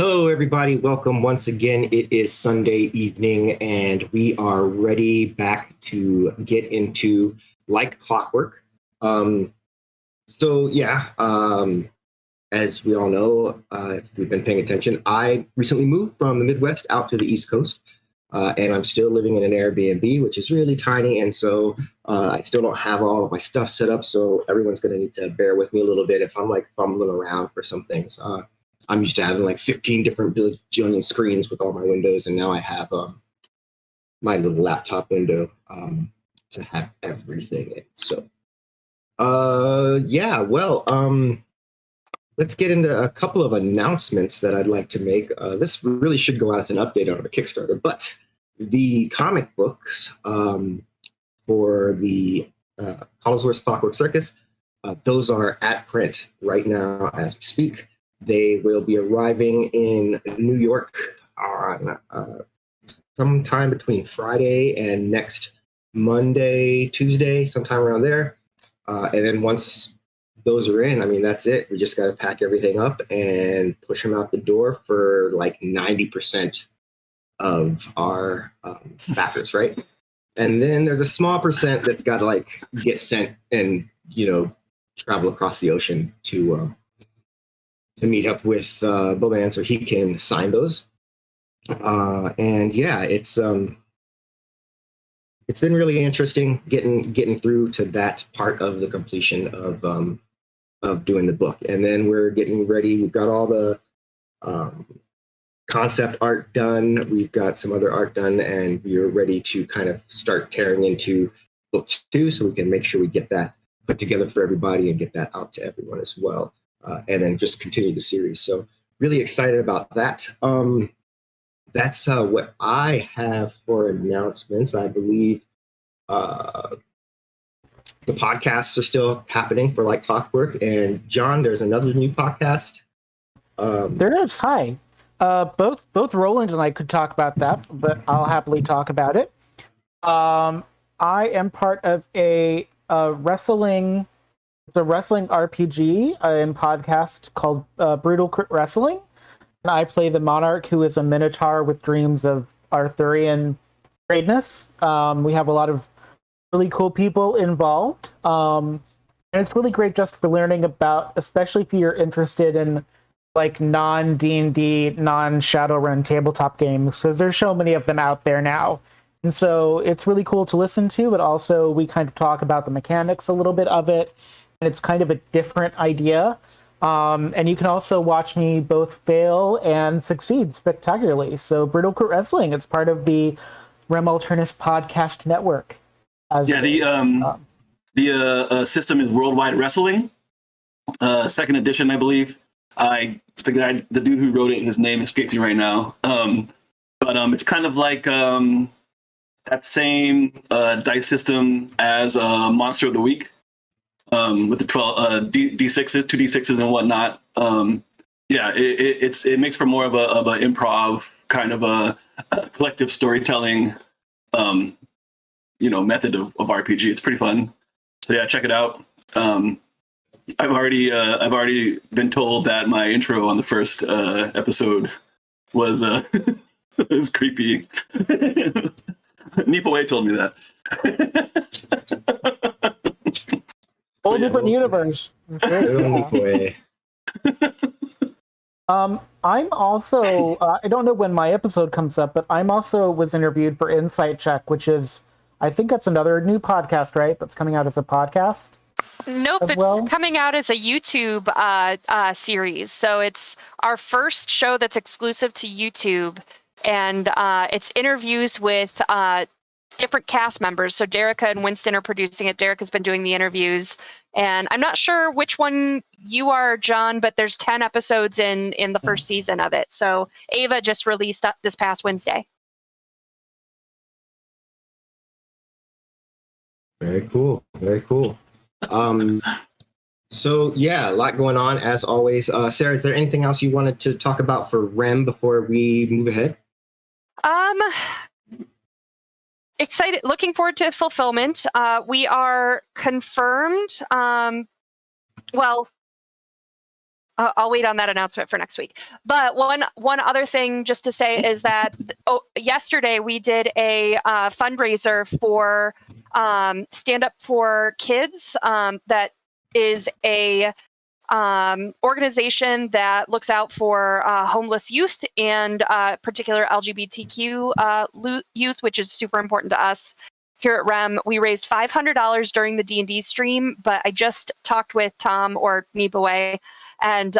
Hello, everybody. Welcome once again. It is Sunday evening, and we are ready back to get into Like Clockwork. As we all know, if we've been paying attention, I recently moved from the Midwest out to the East Coast, and I'm still living in an Airbnb, which is really tiny, and so I still don't have all of my stuff set up, so everyone's going to need to bear with me a little bit if I'm like fumbling around for some things. I'm used to having like 15 different bajillion screens with all my windows, and now I have my little laptop window to have everything in. So, let's get into a couple of announcements that I'd like to make. This really should go out as an update on the Kickstarter, but the comic books for the Collinsworth Clockwork Circus, those are at print right now as we speak. They will be arriving in New York on sometime between Friday and next Monday, Tuesday, sometime around there. And then once those are in, I mean, that's it. We just got to pack everything up and push them out the door for like 90% of our backers, right? And then there's a small percent that's got to like get sent and, travel across the ocean to meet up with Boban so he can sign those. It's been really interesting getting through to that part of the completion of doing the book. And then we're getting ready. We've got all the concept art done. We've got some other art done, and we're ready to kind of start tearing into book 2 so we can make sure we get that put together for everybody and get that out to everyone as well. And then just continue the series. So really excited about that. That's what I have for announcements. I believe the podcasts are still happening for Like Clockwork. And John, there's another new podcast. There is. Hi. Both Roland and I could talk about that, but I'll happily talk about it. I am part of a wrestling. It's a wrestling RPG and podcast called Brutal Crit Wrestling. And I play the Monarch, who is a Minotaur with dreams of Arthurian greatness. We have a lot of really cool people involved. And it's really great just for learning about, especially if you're interested in like non-D&D, non-Shadowrun tabletop games. So there's so many of them out there now. And so it's really cool to listen to, but also we kind of talk about the mechanics a little bit of it. It's kind of a different idea. And you can also watch me both fail and succeed spectacularly. So Brutal Crit Wrestling, it's part of the Rem Alternus Podcast Network. The system is Worldwide Wrestling, second edition, I believe. The dude who wrote it, his name escapes me right now. But it's kind of like that same dice system as Monster of the Week. With the 12 D6s, 2D6s and whatnot. It makes for more of a improv kind of a collective storytelling, method of RPG. It's pretty fun. So yeah, check it out. I've already been told that my intro on the first episode was was creepy. Nipaway told me that. Whole different universe. I'm also, I don't know when my episode comes up, but I'm also was interviewed for Insight Check, which is, I think that's another new podcast, right? That's coming out as a podcast. Nope, it's coming out as a YouTube series. So it's our first show that's exclusive to YouTube, and it's interviews with different cast members. So Derica and Winston are producing it. Derica's been doing the interviews, and I'm not sure which one you are, John, but there's 10 episodes in the first season of it. So Ava just released this past Wednesday. Very cool. Very cool. So yeah, a lot going on as always. Sarah, is there anything else you wanted to talk about for Rem before we move ahead? Excited, looking forward to fulfillment. We are confirmed. I'll wait on that announcement for next week. But one other thing just to say is that yesterday we did a fundraiser for Stand Up for Kids. That is a organization that looks out for homeless youth and particular LGBTQ youth, which is super important to us. Here at REM, we raised $500 during the D&D stream, but I just talked with Tom or Niboe, and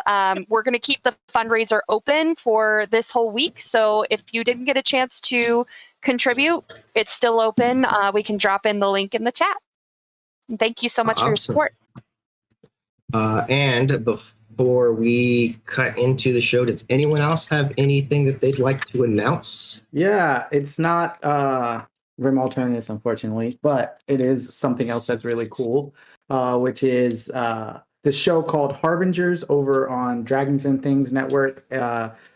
we're going to keep the fundraiser open for this whole week. So if you didn't get a chance to contribute, it's still open. We can drop in the link in the chat. And thank you so much for your support. And before we cut into the show, does anyone else have anything that they'd like to announce? Yeah, it's not Rim Alternatives, unfortunately, but it is something else that's really cool, which is this show called Harbingers over on Dragons and Things Network.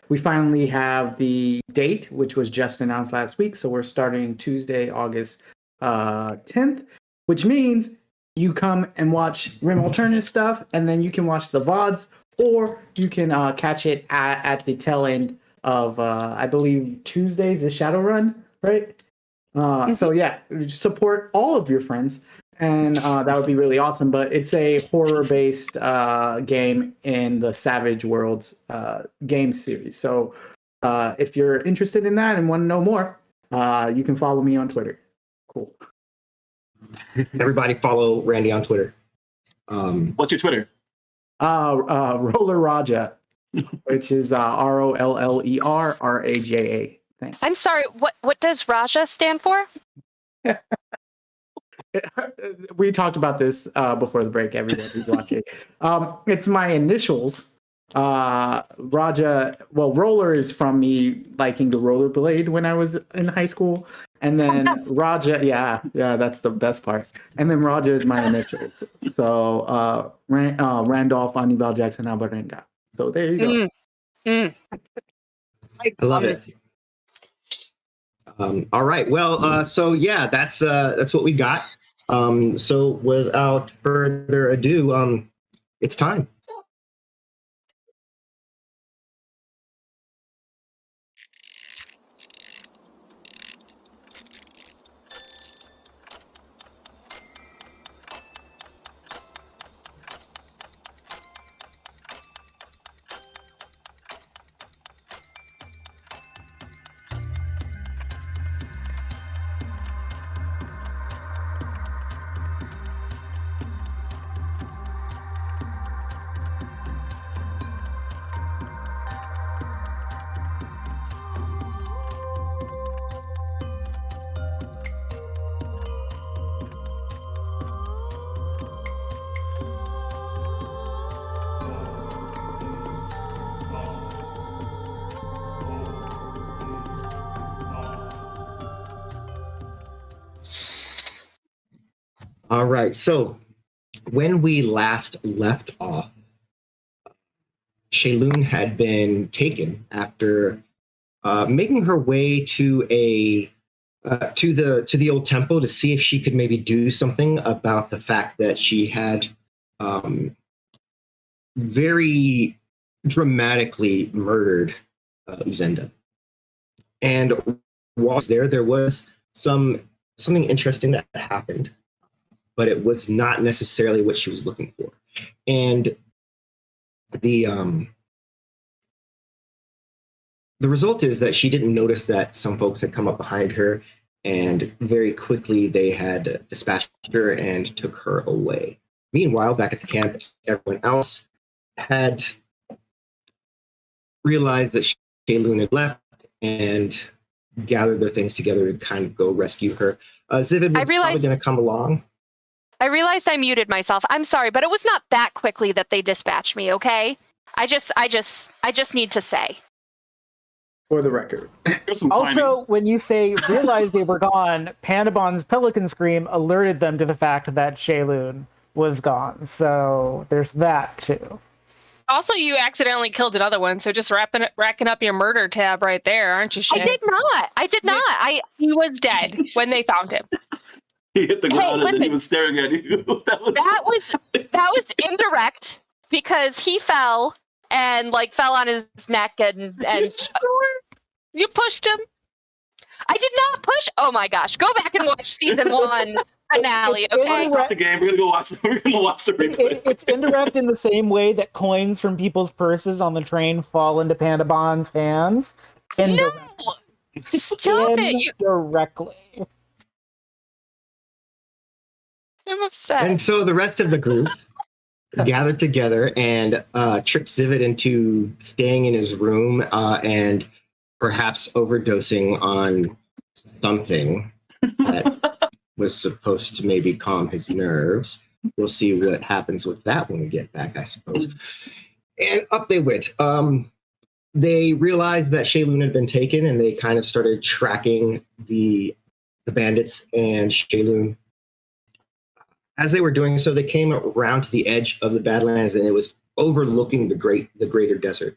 We finally have the date, which was just announced last week. So we're starting Tuesday, August 10th, which means you come and watch Rim Alternative stuff, and then you can watch the VODs, or you can catch it at the tail end of, I believe, Tuesdays, the Shadowrun, right? So yeah, support all of your friends, and that would be really awesome. But it's a horror-based game in the Savage Worlds game series. So if you're interested in that and want to know more, you can follow me on Twitter. Cool. Everybody follow Randy on Twitter. What's your Twitter? Roller Raja, which is ROLLERRAJA. Thanks. I'm sorry, what does Raja stand for? We talked about this before the break, everyone who's watching. It's my initials. Raja, well, roller is from me liking the rollerblade when I was in high school. And then Raja, yeah, that's the best part. And then Raja is my initials. So Randolph Anibal Jackson Alvarenga. So there you go. I love it. All right. Well, so yeah, that's what we got. So without further ado, it's time. All right. So when we last left off, Shaylun had been taken after making her way to the old temple to see if she could maybe do something about the fact that she had very dramatically murdered Uzenda. And while there was something interesting that happened, but it was not necessarily what she was looking for. And the result is that she didn't notice that some folks had come up behind her, and very quickly they had dispatched her and took her away. Meanwhile, back at the camp, everyone else had realized that Shaylun had left and gathered their things together to kind of go rescue her. Zivid was probably going to come along. I realized I muted myself. I'm sorry, but it was not that quickly that they dispatched me, okay? I just need to say. For the record. Also, when you say realized they were gone, Pandabon's Pelican Scream alerted them to the fact that Shaylun was gone. So there's that too. Also, you accidentally killed another one, so just racking up your murder tab right there, aren't you, Shay? I did not. He was dead when they found him. He hit the ground and then he was staring at you. That was indirect because he fell and like fell on his neck and You pushed him. I did not push. Oh my gosh, go back and watch season 1 finale. Okay, Stop the game. We're gonna go watch. We're gonna watch the replay. It's indirect in the same way that coins from people's purses on the train fall into Pandabon's hands. no, stop it! Directly. I'm upset. And so the rest of the group gathered together and tricked Zivit into staying in his room and perhaps overdosing on something that was supposed to maybe calm his nerves. We'll see what happens with that when we get back, I suppose. And up they went. They realized that Shaylun had been taken, and they kind of started tracking the bandits and Shaylun. As they were doing so, they came around to the edge of the Badlands, and it was overlooking the greater desert.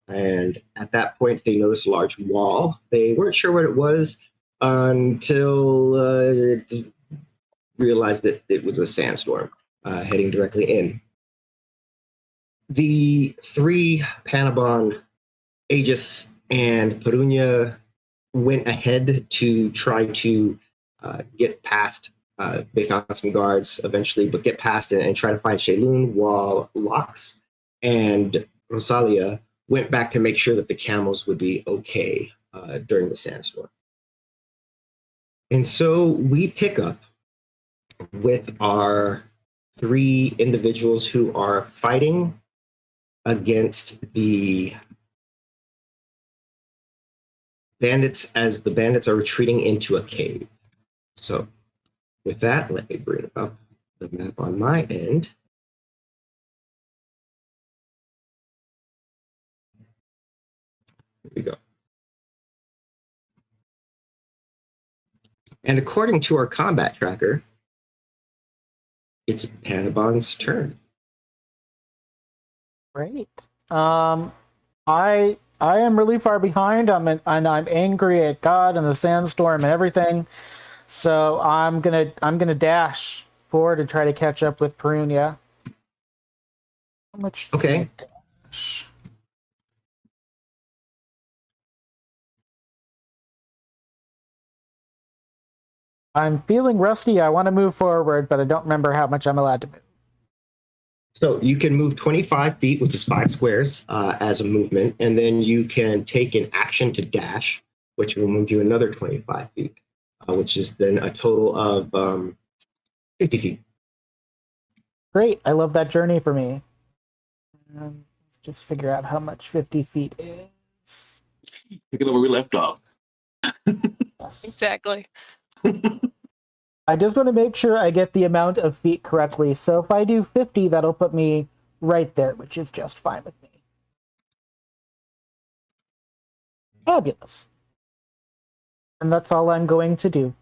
And at that point, they noticed a large wall. They weren't sure what it was until realized that it was a sandstorm heading directly in. The 3 Panabon, Aegis, and Perunia went ahead to try to get past. They found some guards eventually, but get past it and try to find Shaylun, while Lox and Rosalia went back to make sure that the camels would be okay during the sandstorm. And so we pick up with our 3 individuals who are fighting against the bandits as the bandits are retreating into a cave. So with that, let me bring up the map on my end. Here we go. And according to our combat tracker, it's Panabon's turn. Great. I am really far behind. I'm angry at God and the sandstorm and everything. So I'm gonna dash forward to try to catch up with Perunia. How much? Okay. Dash? I'm feeling rusty. I want to move forward, but I don't remember how much I'm allowed to move. So you can move 25 feet, which is 5 squares, as a movement, and then you can take an action to dash, which will move you another 25 feet, which is then a total of 50 feet. Great. I love that journey for me. Let's just figure out how much 50 feet is. Pick it up where we left off. Yes. Exactly. I just want to make sure I get the amount of feet correctly. So if I do 50, that'll put me right there, which is just fine with me. Fabulous. And that's all I'm going to do.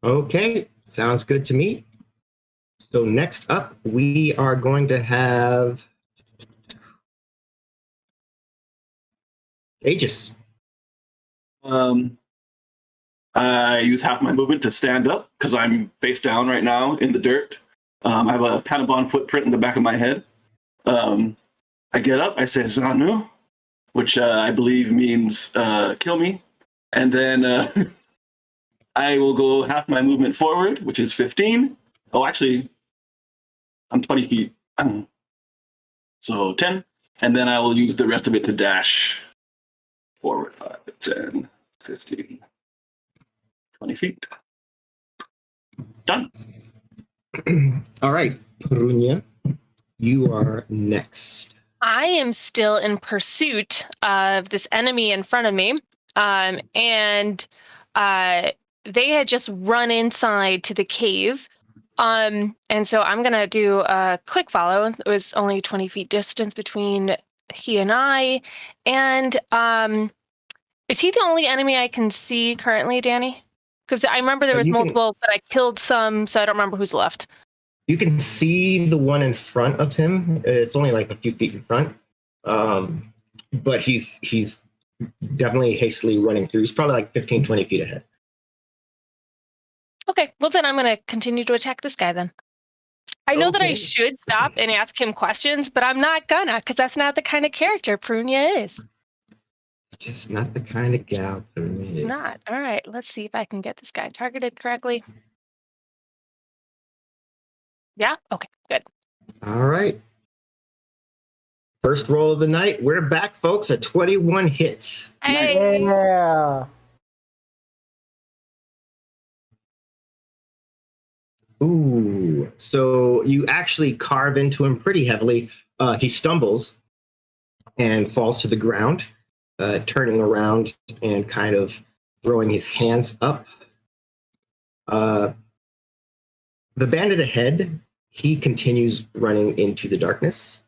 Okay, sounds good to me. So next up, we are going to have Aegis. I use half my movement to stand up because I'm face down right now in the dirt. I have a Panabon footprint in the back of my head. I get up, I say Zanu, which I believe means kill me. And then I will go half my movement forward, which is 15. Oh, actually, I'm 20 feet. So 10. And then I will use the rest of it to dash forward 5, 10, 15. 20 feet. Done. All right, Perunia, you are next. I am still in pursuit of this enemy in front of me. And they had just run inside to the cave. And so I'm going to do a quick follow. It was only 20 feet distance between he and I. And is he the only enemy I can see currently, Danny? Because I remember there was multiple, but I killed some, so I don't remember who's left. You can see the one in front of him. It's only like a few feet in front. But he's definitely hastily running through. He's probably like 15, 20 feet ahead. Okay, well then I'm going to continue to attack this guy then. I know that I Okay. should stop and ask him questions, but I'm not gonna, because that's not the kind of character Prunia is. Just not the kind of gal Prunia is. Not. All right, let's see if I can get this guy targeted correctly. Yeah? Okay, good. All right. First roll of the night. We're back, folks, at 21 hits. Hey! Yeah. Ooh. So you actually carve into him pretty heavily. He stumbles and falls to the ground, turning around and kind of throwing his hands up. The bandit ahead, he continues running into the darkness.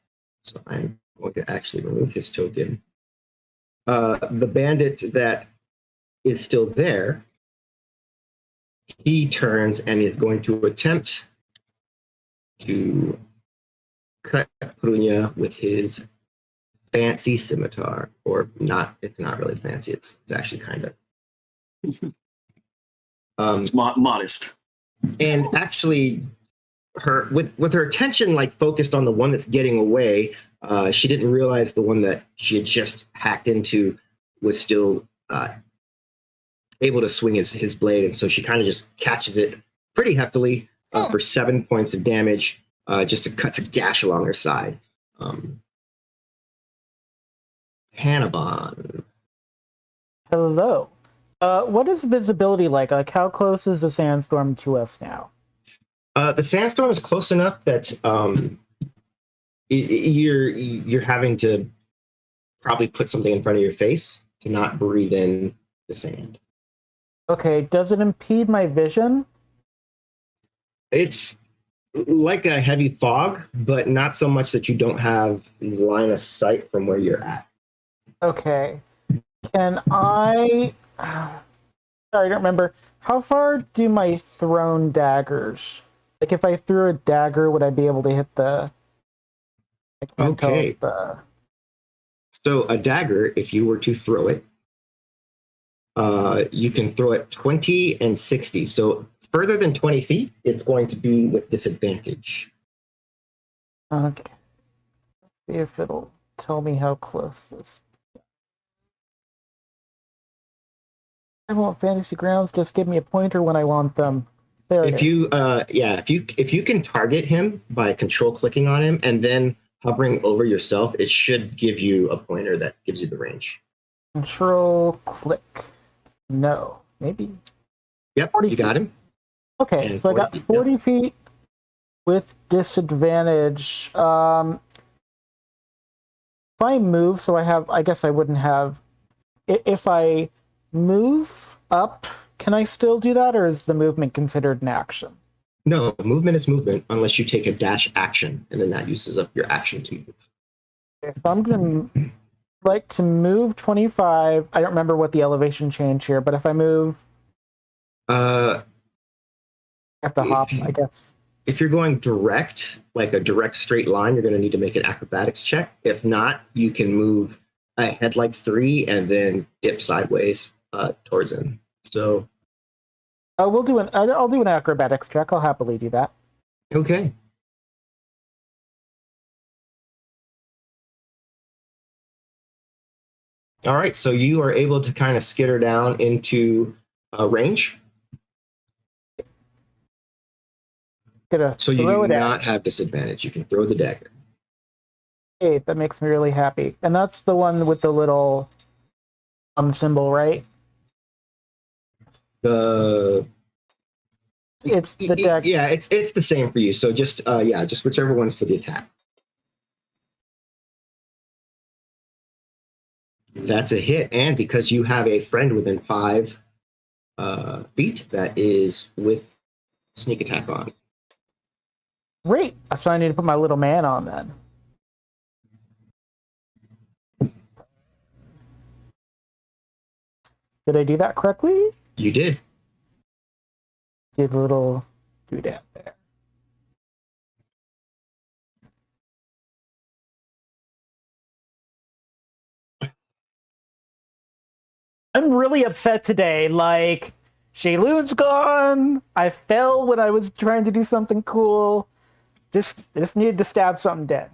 So I'm going to actually remove his token. The bandit that is still there, he turns and is going to attempt to cut Prunia with his fancy scimitar, or not. It's not really fancy. It's actually kind of It's modest. And actually, her with her attention like focused on the one that's getting away, she didn't realize the one that she had just hacked into was still able to swing his blade, and so she kind of just catches it pretty heftily for 7 points of damage, just to cut a gash along her side. Hannibal. Hello. What is visibility like? Like, how close is the sandstorm to us now? The sandstorm is close enough that you're having to probably put something in front of your face to not breathe in the sand. Okay, does it impede my vision? It's like a heavy fog, but not so much that you don't have line of sight from where you're at. Okay. Can I... Sorry, I don't remember. How far do my thrown daggers... Like, if I threw a dagger, would I be able to hit the... Okay. So a dagger, if you were to throw it, you can throw it 20 and 60. So further than 20 feet, it's going to be with disadvantage. Okay. Let's see if it'll tell me how close this... I want fantasy grounds. Just give me a pointer when I want them. There it is. If you can target him by control clicking on him and then hovering over yourself, it should give you a pointer that gives you the range. Control click. No, maybe. Yep, you got him. Okay, And so I got 40 feet, 40 feet with disadvantage. If I move, so I guess I wouldn't have. If I move up, can I still do that, or is the movement considered an action? No, movement is movement unless you take a dash action, and then that uses up your action to move. Okay, so I'm going to like to move 25. I don't remember what the elevation change here, but if I move... I have to hop, I guess. If you're going direct, like a direct straight line, you're going to need to make an acrobatics check. If not, you can move ahead like 3 and then dip sideways towards him. So I'll do an acrobatics check. I'll happily do that. Okay. All right, so you are able to kind of skitter down into range. So you do not have disadvantage. You can throw the dagger. Okay, that makes me really happy. And that's the one with the little symbol, right? It's the dagger. Yeah, it's the same for you. So just whichever one's for the attack. That's a hit, and because you have a friend within 5 feet, that is with sneak attack on. Great. So I need to put my little man on then. Did I do that correctly? You did. Did a little doodad there. I'm really upset today. Like, Shayloon's gone. I fell when I was trying to do something cool. Just needed to stab something dead.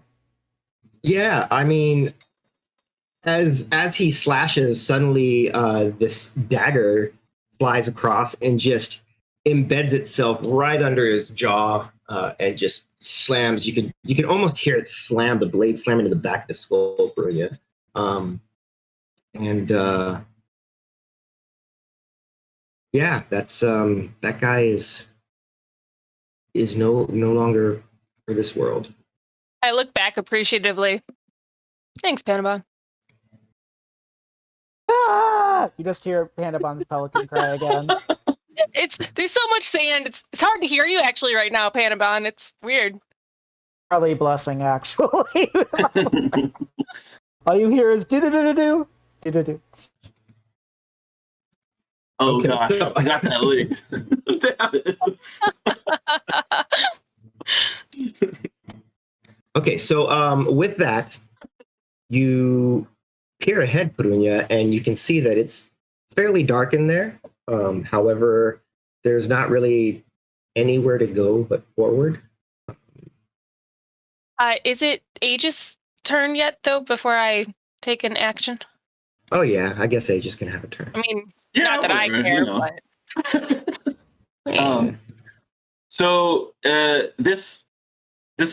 Yeah, I mean, as he slashes, suddenly this dagger flies across and just embeds itself right under his jaw and just slams. You can almost hear it slam, the blade slam into the back of the skull, Brunia. Yeah, that's that guy is no longer for this world. I look back appreciatively. Thanks, Panabon. Ah! You just hear Panabon's pelican cry again. There's so much sand. It's hard to hear you actually right now, Panabon. It's weird. Probably blushing, actually. All you hear is do-do-do-do-do, do-do-do. Oh, okay, gosh, I got that linked. Damn it. Okay, so with that, you peer ahead, Perunia, and you can see that it's fairly dark in there. However, there's not really anywhere to go but forward. Is it Aegis' turn yet, though, before I take an action? Oh, yeah, I guess Aegis can have a turn. I mean, not that I care, but... So, this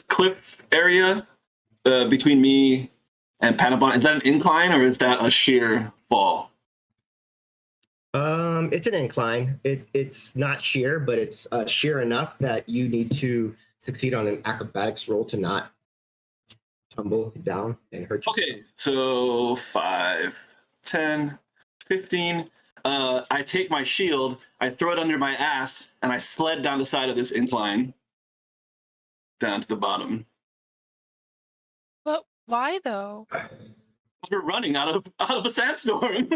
cliff area between me and Panabon, is that an incline or is that a sheer fall? It's an incline. It's not sheer, but it's sheer enough that you need to succeed on an acrobatics roll to not tumble down and hurt yourself. Okay, so 5, 10, 15. I take my shield, I throw it under my ass, and I sled down the side of this incline down to the bottom. But why though? We're running out of a sandstorm.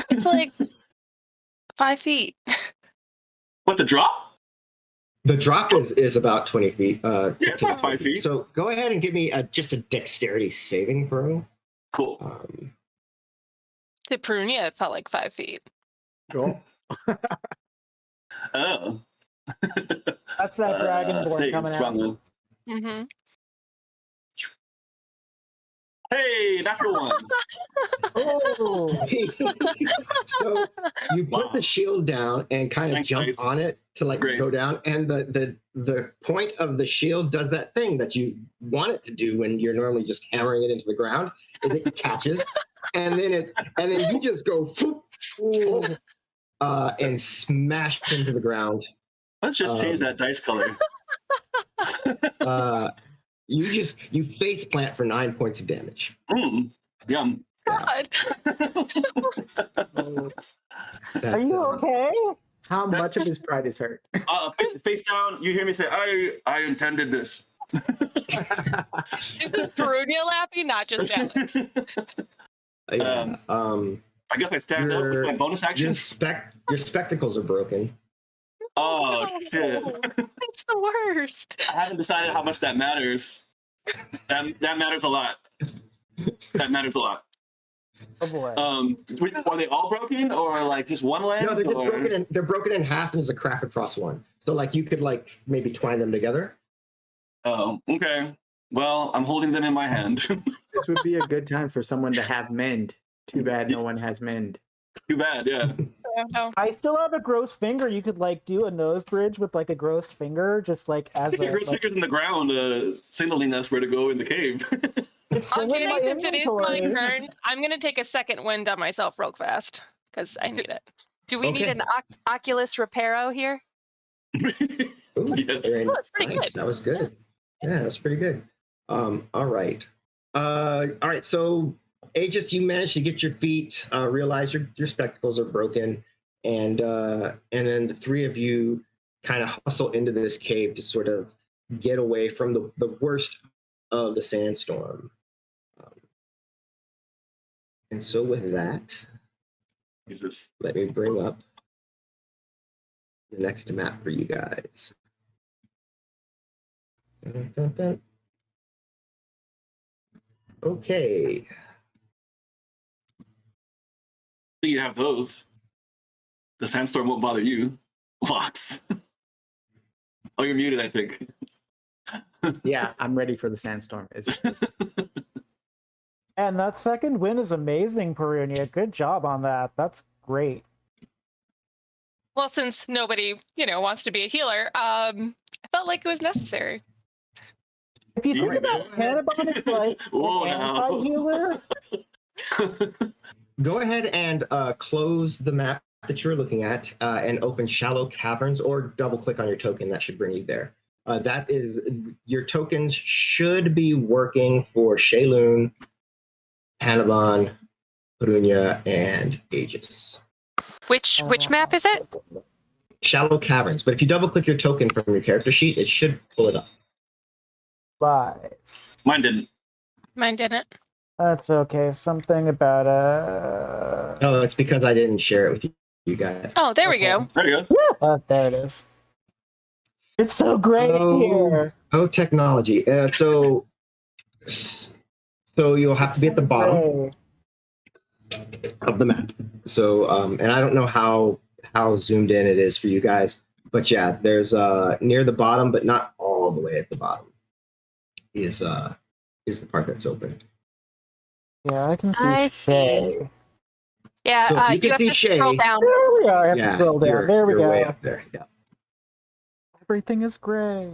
It's like 5 feet. What, the drop? The drop is about 20 feet. Yeah, it's like 5 feet. So go ahead and give me just a dexterity saving throw. Cool. To Perunia, it felt like 5 feet. Cool. Oh. That's that dragonborn coming out. Mm-hmm. Hey, natural one. Oh. So you put the shield down and kind of jump on it to like go down, and the point of the shield does that thing that you want it to do when you're normally just hammering it into the ground. Is it catches, and then you just go whoop, and smash into the ground. Let's just change that dice color. You face plant for 9 points of damage. Yum. God. Are you okay? How much of his pride is hurt? Face down, you hear me say, I intended this. This is Perunia laughing, not just Alex. I guess I stand up with my bonus action. Your spectacles are broken. Oh, shit. It's the worst. I haven't decided how much that matters. That matters a lot. That matters a lot. Oh boy. Are they all broken or like just one lens? No, they're just broken. They're broken in half. And there's a crack across one. So like you could like maybe twine them together. Oh, okay. Well, I'm holding them in my hand. This would be a good time for someone to have mend. Too bad no one has mend. Too bad, yeah. I still have a gross finger. You could like do a nose bridge with like a gross finger, just like as a gross finger's in the ground, signaling us where to go in the cave. It's Since it is my turn, I'm gonna take a second wind on myself real fast because I need it. Do we need an Oculus Reparo here? Ooh, yes. That's pretty good. That was good. Yeah, that's pretty good. All right. So Aegis, you managed to get your feet, realize your spectacles are broken, and then the three of you kind of hustle into this cave to sort of get away from the worst of the sandstorm. And so with that, Jesus. let me bring up the next map for you guys. Dun, dun, dun. Okay. You have those. The sandstorm won't bother you. Locks. Oh, you're muted, I think. Yeah, I'm ready for the sandstorm. And that second win is amazing, Perunia. Good job on that. That's great. Well, since nobody, wants to be a healer, I felt like it was necessary. If you think about Panabon as like an anti-healer. Go ahead and close the map that you're looking at and open Shallow Caverns, or double-click on your token. That should bring you there. That is, your tokens should be working for Shaylun, Panabon, Perunia, and Aegis. Which map is it? Shallow Caverns. But if you double-click your token from your character sheet, it should pull it up. Lies. Mine didn't. Mine didn't. That's okay. Something about Oh, it's because I didn't share it with you guys. Oh, there we go. There you go. Oh, there it is. It's so great here. Oh, technology. So you'll have to be at the bottom of the map. So, and I don't know how zoomed in it is for you guys, but yeah, there's near the bottom, but not all the way at the bottom is the part that's open. Yeah, I can see Shay. Yeah, so you have to scroll down. There we are. I have to scroll down. There we go. Way up there. Yeah. Everything is gray.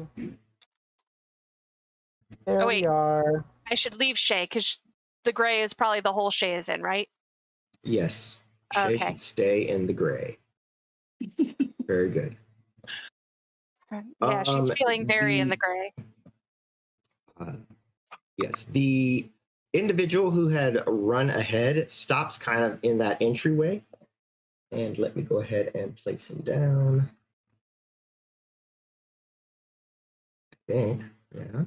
There we are. I should leave Shay because the gray is probably the whole Shay is in, right? Yes. Shay should stay in the gray. Very good. Yeah, she's feeling very in the gray. Yes, the individual who had run ahead stops kind of in that entryway. And let me go ahead and place him down. I think, yeah.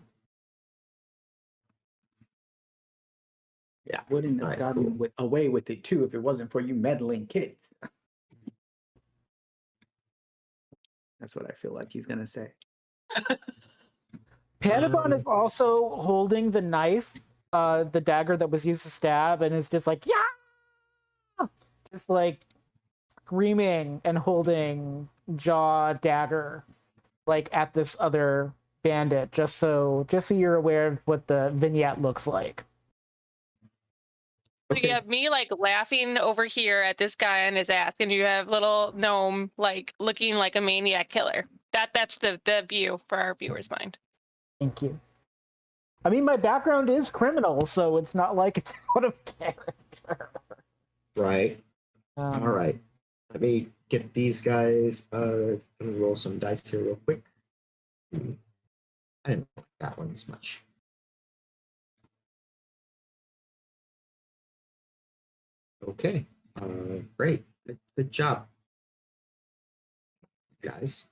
Yeah. Wouldn't have gotten away with it too if it wasn't for you meddling kids. That's what I feel like he's gonna say. Panabon is also holding the knife, the dagger that was used to stab, and is just like, yeah, just like screaming and holding jaw dagger, like at this other bandit, just so you're aware of what the vignette looks like. So you have me like laughing over here at this guy on his ass, and you have little gnome like looking like a maniac killer. That's the view for our viewers' mind. Thank you. I mean, my background is criminal, so it's not like it's out of character. Right. All right. Let me get these guys. Let me roll some dice here real quick. I didn't like that one as much. Okay. Great. Good job, guys.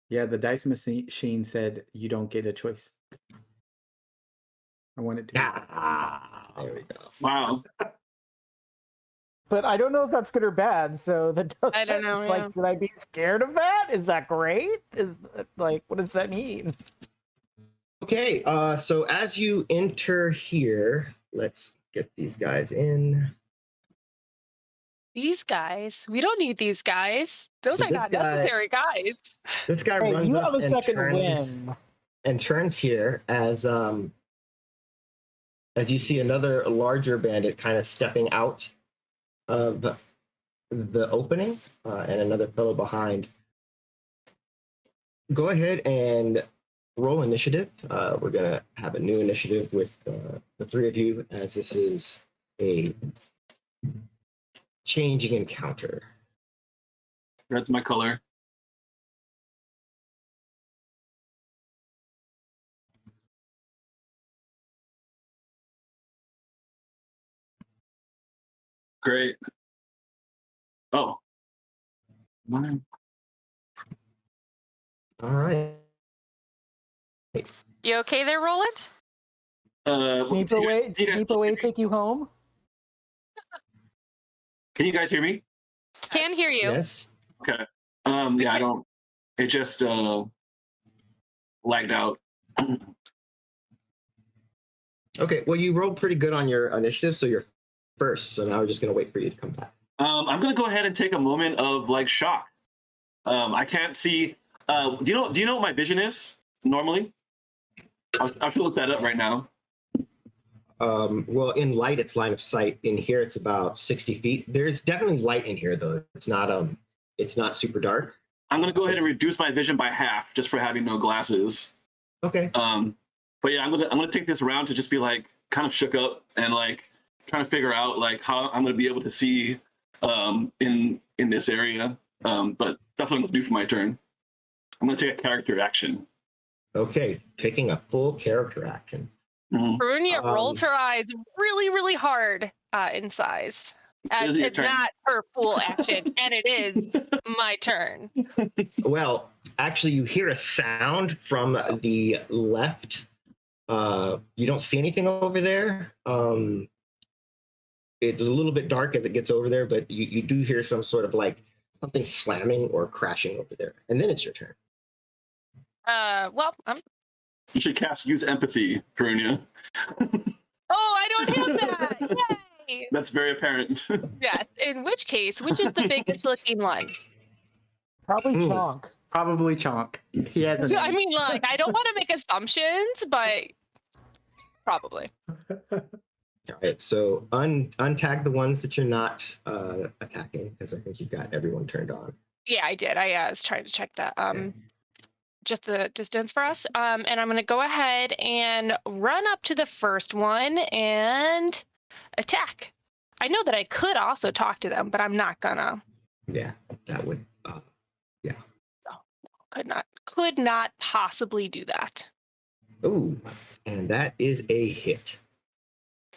Yeah, the dice machine said you don't get a choice. I wanted to. There we go. Wow. But I don't know if that's good or bad. So that doesn't. I don't know. Like, should I be scared of that? Is that great? Is like, what does that mean? Okay. So as you enter here, let's get these guys in. These guys? We don't need these guys. Those are not necessary guys. This guy runs you up have a second win. And turns here as you see another larger bandit kind of stepping out of the opening, and another fellow behind. Go ahead and roll initiative. We're gonna have a new initiative with the three of you, as this is a changing encounter. Red's my color. Great. Oh. Mine. All right. You okay there, Roland? Meepo take you home? Can you guys hear me? Can hear you. Yes. Okay. Yeah, I don't. It just lagged out. Okay. Well, you rolled pretty good on your initiative, so you're first. So now we're just gonna wait for you to come back. I'm gonna go ahead and take a moment of like shock. I can't see Do you know what my vision is normally? I have to look that up right now. Well, in light, it's line of sight. In here, it's about 60 feet. There's definitely light in here, though. It's not super dark. I'm gonna go ahead and reduce my vision by half just for having no glasses. Okay. But yeah, I'm gonna take this round to just be like kind of shook up and like trying to figure out like how I'm gonna be able to see in this area. But that's what I'm gonna do for my turn. I'm gonna take a character action. Okay, taking a full character action. Perunia rolled her eyes really, really hard in size. As it's not her full action, and it is my turn. Well, actually, you hear a sound from the left. You don't see anything over there. It's a little bit dark as it gets over there, but you do hear some sort of like something slamming or crashing over there. And then it's your turn. Well, You should use empathy, Perunia. Oh, I don't have that! Yay! That's very apparent. Yes, in which case, which is the biggest looking one? Probably Chonk. Probably Chonk. He has a I mean, like, I don't want to make assumptions, but probably. All right, so untag the ones that you're not attacking, because I think you've got everyone turned on. Yeah, I did. I was trying to check that. Just the distance for us. And I'm going to go ahead and run up to the first one and attack. I know that I could also talk to them, but I'm not gonna. Yeah, that would. Yeah. No, could not possibly do that. Oh, and that is a hit.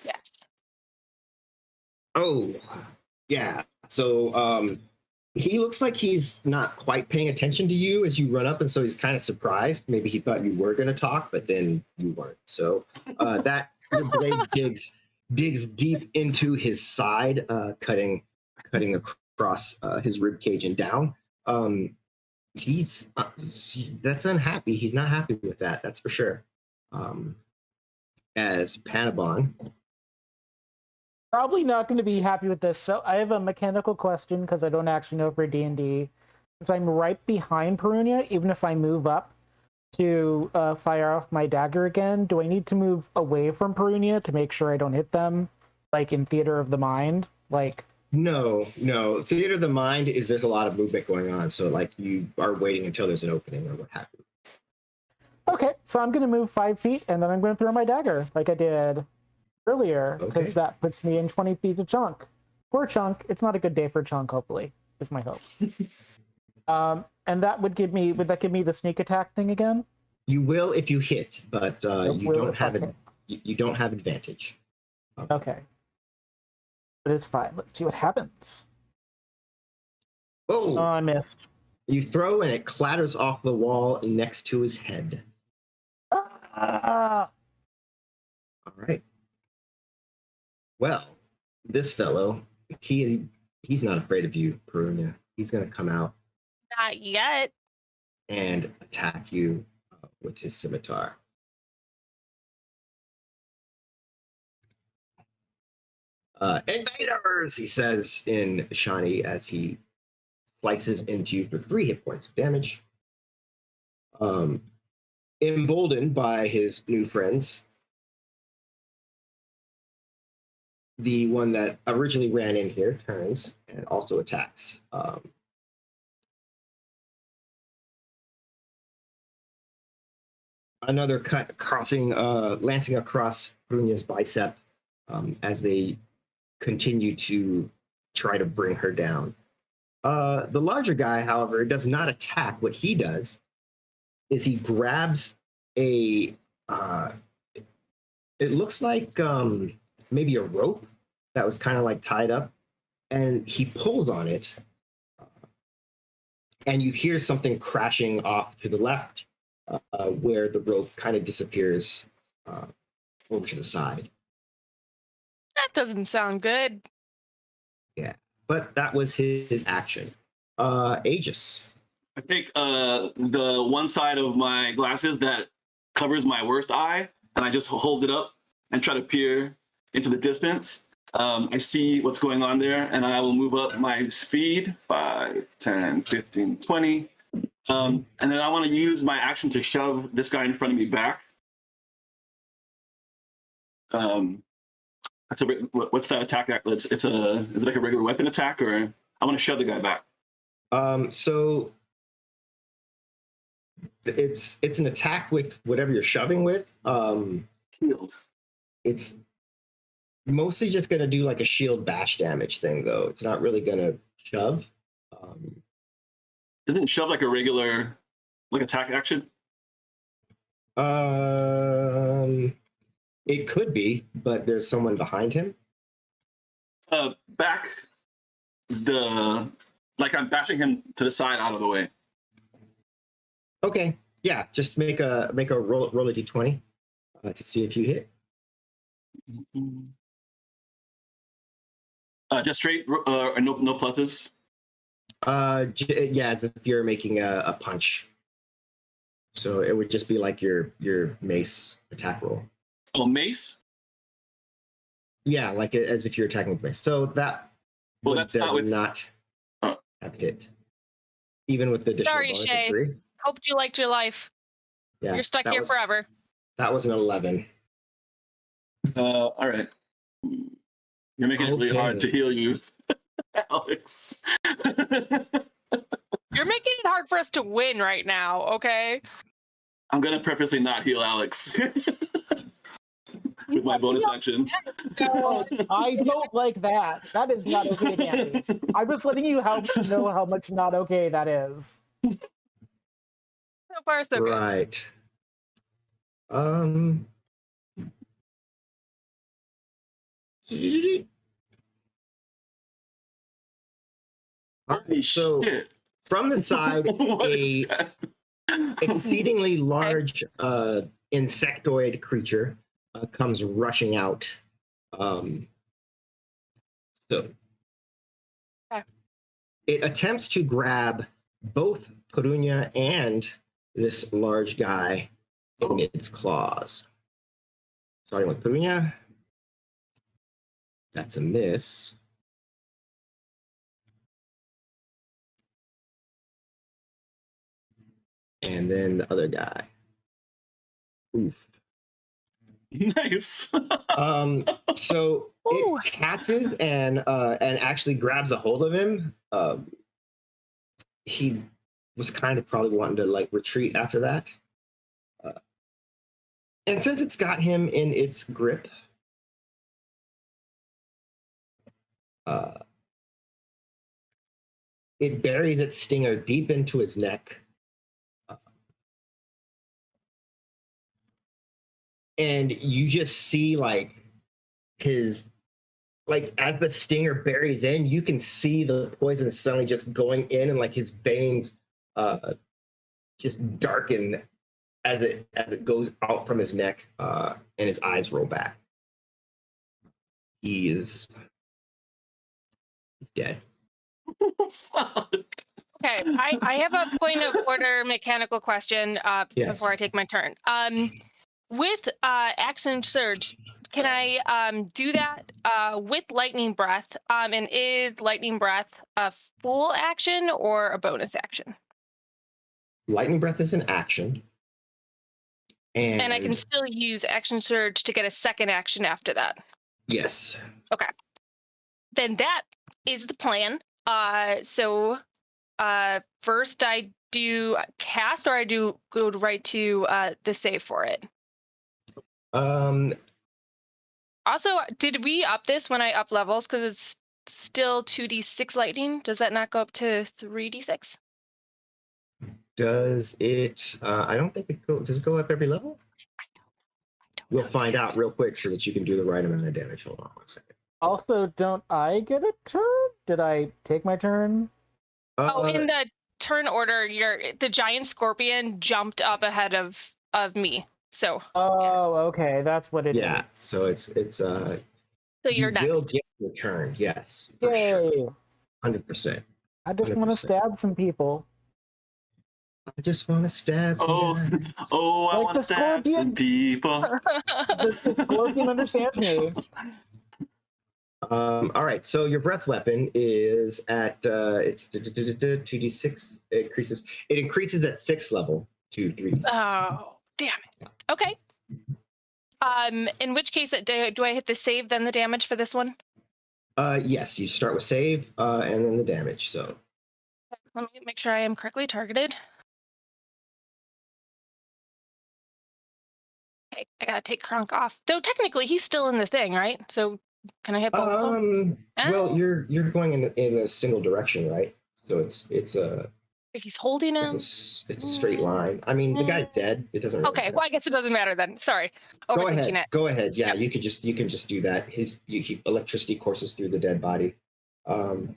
Yes. Oh, yeah. So he looks like he's not quite paying attention to you as you run up, and so he's kind of surprised. Maybe he thought you were going to talk, but then you weren't. So that the blade digs deep into his side, cutting across his rib cage and down. That's unhappy. He's not happy with that. That's for sure. As Panabon. Probably not going to be happy with this. So I have a mechanical question because I don't actually know for D&D. If I'm right behind Perunia, even if I move up to fire off my dagger again, do I need to move away from Perunia to make sure I don't hit them, like in Theater of the Mind? Like No. Theater of the Mind is there's a lot of movement going on, so like you are waiting until there's an opening or what have you. Okay, so I'm going to move 5 feet and then I'm going to throw my dagger like I did earlier, because that puts me in 20 feet of Chunk. Poor Chunk. It's not a good day for Chunk, hopefully, is my hope. And that would give me the sneak attack thing again? You will if you hit, but you don't have advantage. Okay. But it's fine. Let's see what happens. Oh, I missed. You throw and it clatters off the wall next to his head. All right. Well, this fellow, he's not afraid of you, Perunia. He's going to come out. Not yet. And attack you with his scimitar. Invaders, he says in Shawnee as he slices into you for 3 hit points of damage. Emboldened by his new friends, the one that originally ran in here turns and also attacks. Another cut lancing across Brunia's bicep as they continue to try to bring her down. The larger guy, however, does not attack. What he does is he grabs it looks like maybe a rope that was kind of like tied up, and he pulls on it, and you hear something crashing off to the left, where the rope kind of disappears over to the side. That doesn't sound good. Yeah, but that was his action. Aegis. I take the one side of my glasses that covers my worst eye, and I just hold it up and try to peer into the distance. I see what's going on there, and I will move up my speed, 5, 10, 15, 20, And then I want to use my action to shove this guy in front of me back. What's that attack? Is it like a regular weapon attack, or I want to shove the guy back? So it's an attack with whatever you're shoving with. Shield. It's mostly just gonna do like a shield bash damage thing, though. It's not really gonna shove. Isn't shove like a regular attack action? It could be, but there's someone behind him. Back I'm bashing him to the side, out of the way. Okay, yeah, just make a roll a d20 to see if you hit. Just straight, no pluses. Yeah, as if you're making a punch. So it would just be like your mace attack roll. Oh, mace? Yeah, like as if you're attacking with mace. So that that's not have hit. Even with the additional Sorry, bonus Shay. of 3. Hoped you liked your life. Yeah, You're stuck here forever. That was an 11. All right. You're making it really hard to heal you, Alex. You're making it hard for us to win right now, okay? I'm going to purposely not heal Alex with my bonus action. I don't like that. That is not okay, Danny. I'm just letting you know how much not okay that is. So far, so good. Right. So shit. From the side, a exceedingly large insectoid creature comes rushing out. It attempts to grab both Perunia and this large guy in its claws. Starting with Perunia. That's a miss. And then the other guy. Oof. Nice. So it catches and actually grabs a hold of him. He was kind of probably wanting to retreat after that. And since it's got him in its grip, it buries its stinger deep into his neck. And you just see as the stinger buries in, you can see the poison suddenly just going in, and his veins just darken as it goes out from his neck, and his eyes roll back. He's dead. Okay, I have a point of order mechanical question before I take my turn. With action surge, can I do that with lightning breath? And is lightning breath a full action or a bonus action? Lightning breath is an action. And I can still use action surge to get a second action after that. Yes. Okay. Then that is the plan. So first I do cast, or I do go right to the save for it. Also, did we up this when I up levels? Because it's still 2d6 lightning. Does that not go up to 3d6? Does it? I don't think it does it go up every level? I don't We'll find out real quick so that you can do the right amount of damage. Hold on 1 second. Also, don't I get a turn? Did I take my turn? In the turn order, the giant scorpion jumped up ahead of me. So. Okay, that's what it is. Yeah. So it's. So you're next. You will get your turn. Yes. Yay! 100%. I just want to stab some people. I just want to stab some guys. I want to stab some people. The scorpion understands me. All right, so your breath weapon is at it's 2d6. It increases at 6th level to 3d6. Oh, damn it. Okay. In which case, do I hit the save then the damage for this one? Yes, you start with save and then the damage. So Let me make sure I am correctly targeted. Okay, I gotta take Kronk off. Though technically he's still in the thing, right? So can I hit both of them? Well, you're going in a single direction, right? So it's a He's holding him. it's a straight line. I mean, the guy's dead. It doesn't really Okay, matter. well I guess it doesn't matter then. Sorry. Go Overthinking ahead. it. Go ahead. Yeah, Yep. you can just do that. Electricity courses through the dead body. And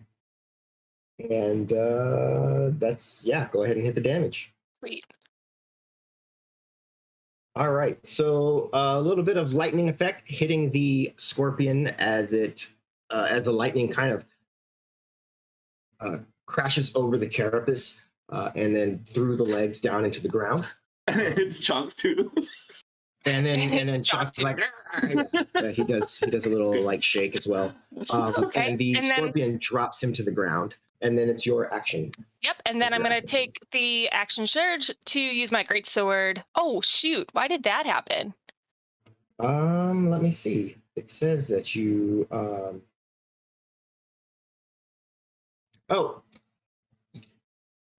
that's go ahead and hit the damage. Sweet. All right, so a little bit of lightning effect hitting the scorpion as the lightning kind of crashes over the carapace and then through the legs down into the ground. And it hits Chunks too. And then Chuck's like, he does a little like shake as well. Okay. And the scorpion drops him to the ground. And then it's your action. Yep, and then I'm going to take the action surge to use my greatsword. Oh, shoot. Why did that happen? Let me see. It says that you...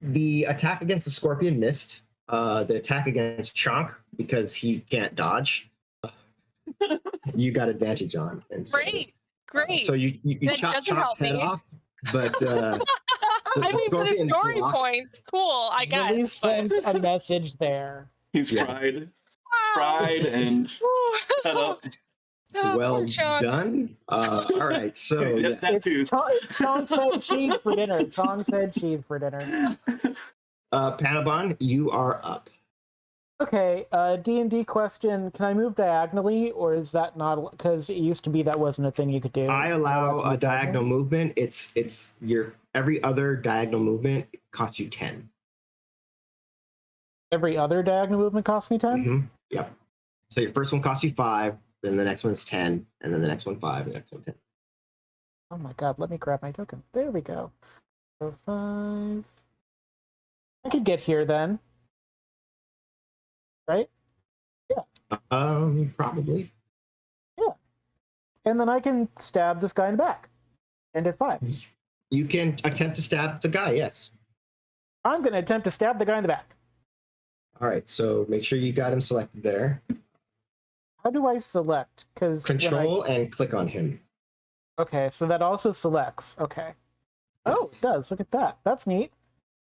the attack against the scorpion missed. The attack against Chonk, because he can't dodge, you got advantage on. And so, Great. So you chop Chonk's head off, but... I mean, for the story points, cool. I guess. He sends a message there. He's fried and cut up. Well done. All right, so that too. Sean said cheese for dinner. Sean said cheese for dinner. Panabon, you are up. Okay, D&D question. Can I move diagonally, or is that not... Because it used to be that wasn't a thing you could do. I allow a diagonal movement. It's your... Every other diagonal movement costs you 10. Every other diagonal movement costs me 10? Mm-hmm. Yep. So your first one costs you 5, then the next one's 10, and then the next one 5, and the next one 10. Oh my god, let me grab my token. There we go. So 5... I could get here then. Right? Yeah. Probably. Yeah. And then I can stab this guy in the back. And at 5. You can attempt to stab the guy, yes. I'm going to attempt to stab the guy in the back. All right, so make sure you got him selected there. How do I select? Because Control and click on him. Okay, so that also selects. Okay. Yes. Oh, it does. Look at that. That's neat.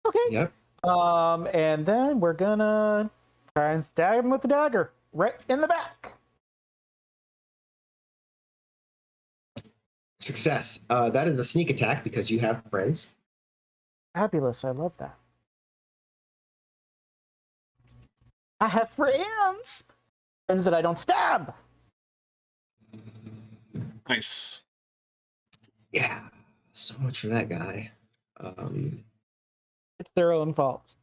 Okay. Yep. And then we're gonna try and stab him with the dagger right in the back. Success. That is a sneak attack because you have friends. Fabulous. I love that. I have friends. Friends that I don't stab. Nice. Yeah. So much for that guy. It's their own fault.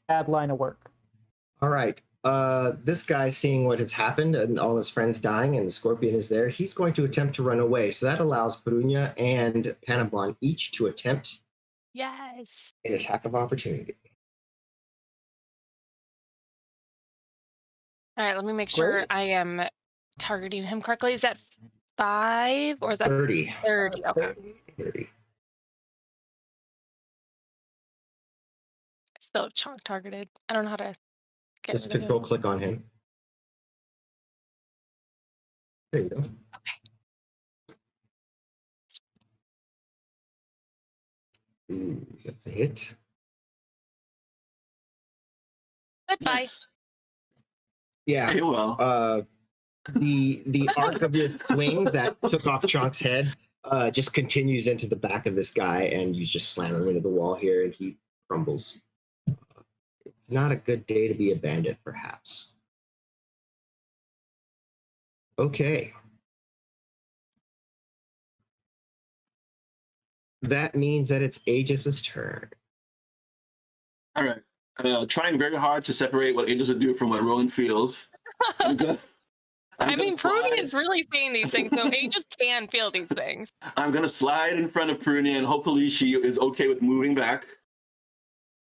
Bad line of work. All right. This guy, seeing what has happened and all his friends dying and the scorpion is there, he's going to attempt to run away. So that allows Perunia and Panabon each to attempt an attack of opportunity. All right, let me make sure I am targeting him correctly. Is that 5 or is that 30? 30. Okay. 30. Still chunk targeted. I don't know how to get Just rid of control him. click on him. There you go. Okay. Ooh, that's a hit. Goodbye. Nice. Yeah. Hey, well. The arc of your swing that took off Chonk's head just continues into the back of this guy, and you just slam him into the wall here, and he crumbles. It's not a good day to be a bandit, perhaps. Okay. That means that it's Aegis's turn. All right. Trying very hard to separate what Aegis would do from what Roland feels. I mean, Prunia is really saying these things, so Aegis can feel these things. I'm gonna slide in front of Prunia, and hopefully she is okay with moving back.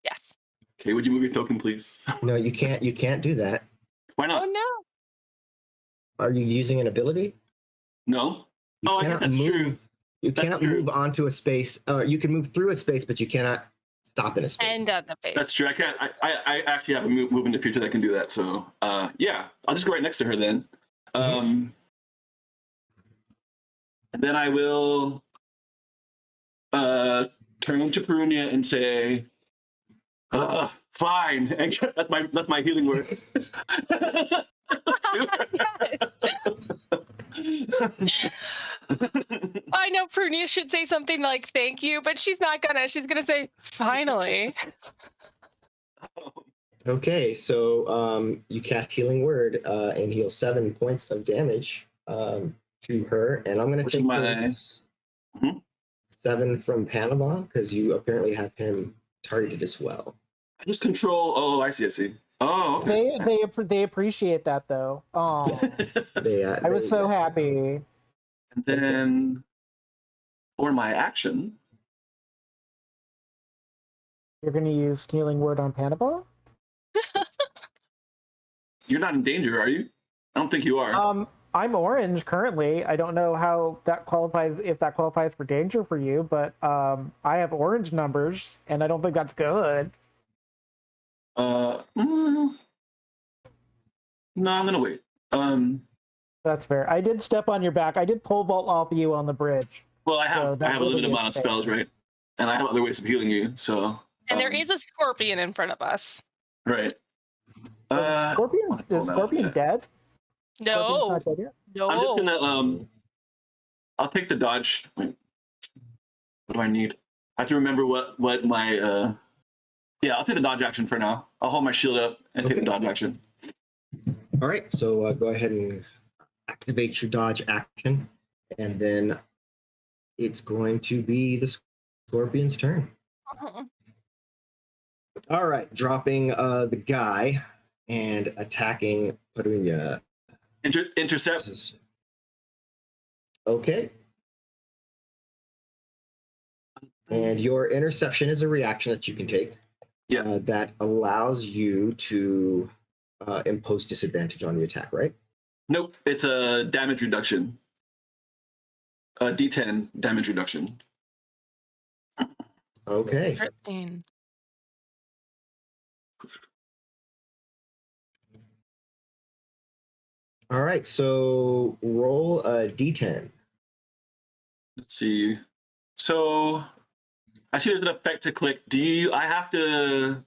Yes. Okay, would you move your token, please? No, you can't. You can't do that. Why not? Oh no. Are you using an ability? No. You I guess that's true. You That's cannot true. move onto a space. You can move through a space, but you cannot stop in a space. End of the face. That's true. I can't. I actually have a move in the future that can do that. So, yeah, I'll just go right next to her then. And then I will turn to Perunia and say, "Fine." And that's my healing word. I know Prunia should say something like "thank you," but she's not gonna. She's gonna say "finally." Okay, so you cast Healing Word and heal 7 points of damage to her, and I'm going to take those 7 from Panama because you apparently have him targeted as well. I just control. Oh, I see. Oh, okay. They appreciate that though. Oh, I was so happy. And then for my action, You're going to use Healing Word on Panama? you're not in danger, are you? I don't think you are. I'm orange currently. I don't know how that qualifies, if that qualifies for danger for you, but I have orange numbers, and I don't think that's good. No, I'm gonna wait. That's fair. I did step on your back. I did pole vault off of you on the bridge. Well, I have So a limited amount of spells, right? And I have other ways of healing you. So. And there is a scorpion in front of us. Right. Is Scorpion dead? No. Not dead yet? No. I'm just gonna I'll take the dodge. Wait. What do I need? I have to remember what my yeah, I'll take the dodge action for now. I'll hold my shield up and take the dodge action. All right, so go ahead and activate your dodge action, and then it's going to be the Scorpion's turn. All right, dropping the guy and attacking Perunia. Intercept. Okay. And your interception is a reaction that you can take. Yeah. That allows you to impose disadvantage on the attack, right? Nope, it's a damage reduction. A D10 damage reduction. Okay. 13. All right, so roll a D10. Let's see. So I see there's an effect to click. I have to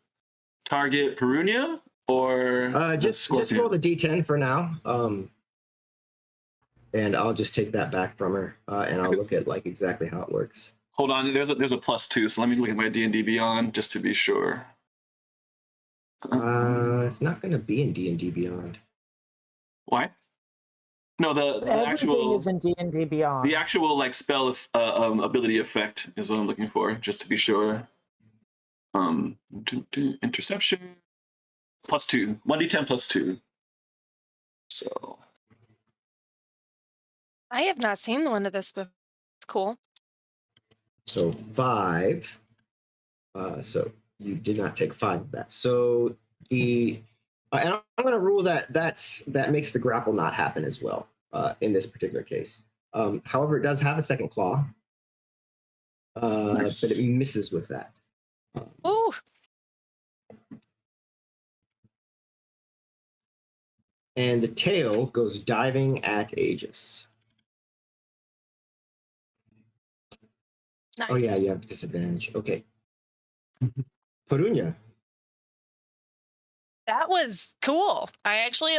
target Perunia or just roll the D10 for now. And I'll just take that back from her, and I'll look at like exactly how it works. Hold on, there's a +2, so let me look at my D&D Beyond just to be sure. It's not going to be in D&D Beyond. Why? No, the actual is in D&D Beyond. The actual like spell ability effect is what I'm looking for, just to be sure. Interception +2, 1d10 +2. So I have not seen one of this before. It's cool. So 5. So you did not take 5 of that. So and I'm going to rule that makes the grapple not happen as well in this particular case. However, it does have a second claw, nice. but it misses with that. Ooh. And the tail goes diving at Aegis. Nice. Oh yeah, you have disadvantage. Okay. Perunia. That was cool. I actually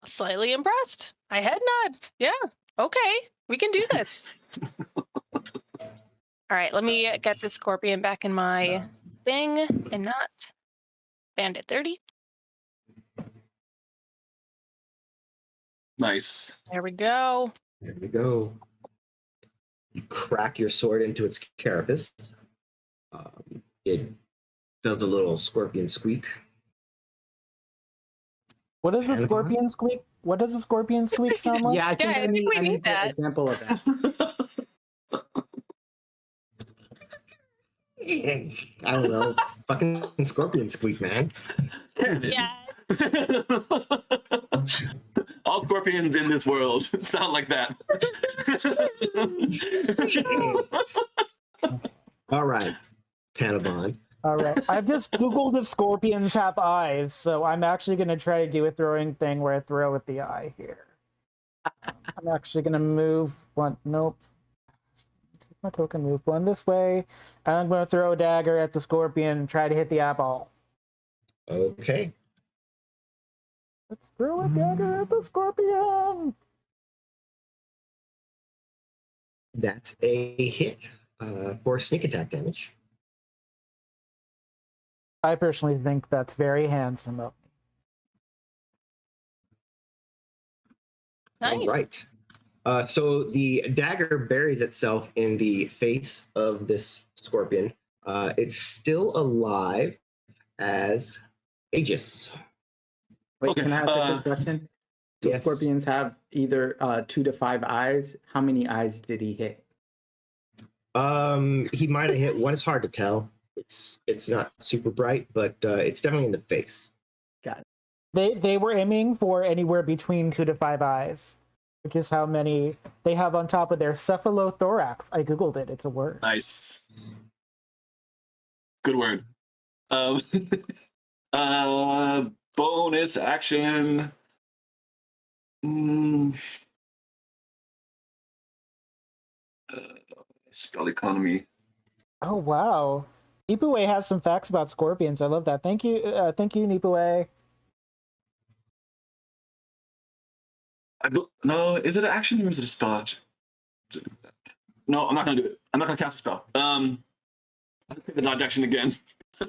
slightly impressed. I head nod. Yeah. Okay. We can do this. All right. Let me get the scorpion back in my thing and not bandit 30. nice. There we go. There you go. You crack your sword into its carapace. It does a little scorpion squeak. What does a scorpion squeak? What does a scorpion squeak sound like? Yeah, I think I think we need the that. example of that. I don't know. Fucking scorpion squeak, man. Yeah. All scorpions in this world sound like that. All right, Panabon. All right. I've just Googled if scorpions have eyes, so I'm actually going to try to do a throwing thing where I throw with the eye here. I'm actually going to move one. Nope. Take my token, move one this way. And I'm going to throw a dagger at the scorpion and try to hit the eyeball. Okay. Let's throw a dagger at the scorpion. That's a hit for sneak attack damage. I personally think that's very handsome of me. Nice. All right. So the dagger buries itself in the face of this scorpion. It's still alive as Aegis. Wait, Okay, can I ask a quick question? Do yes. scorpions have either 2 to 5 eyes? How many eyes did he hit? He might have hit one. It's hard to tell. It's not super bright, but it's definitely in the face. Got it. They were aiming for anywhere between 2 to 5 eyes, which is how many they have on top of their cephalothorax. I googled it. It's a word. Nice. Good word. Bonus action. Spell economy. Oh wow. Nipue has some facts about scorpions. I love that. Thank you, Nipue. No, is it an action or is it a spell? No, I'm not gonna do it. I'm not gonna cast a spell. I'll take the dodge action again. I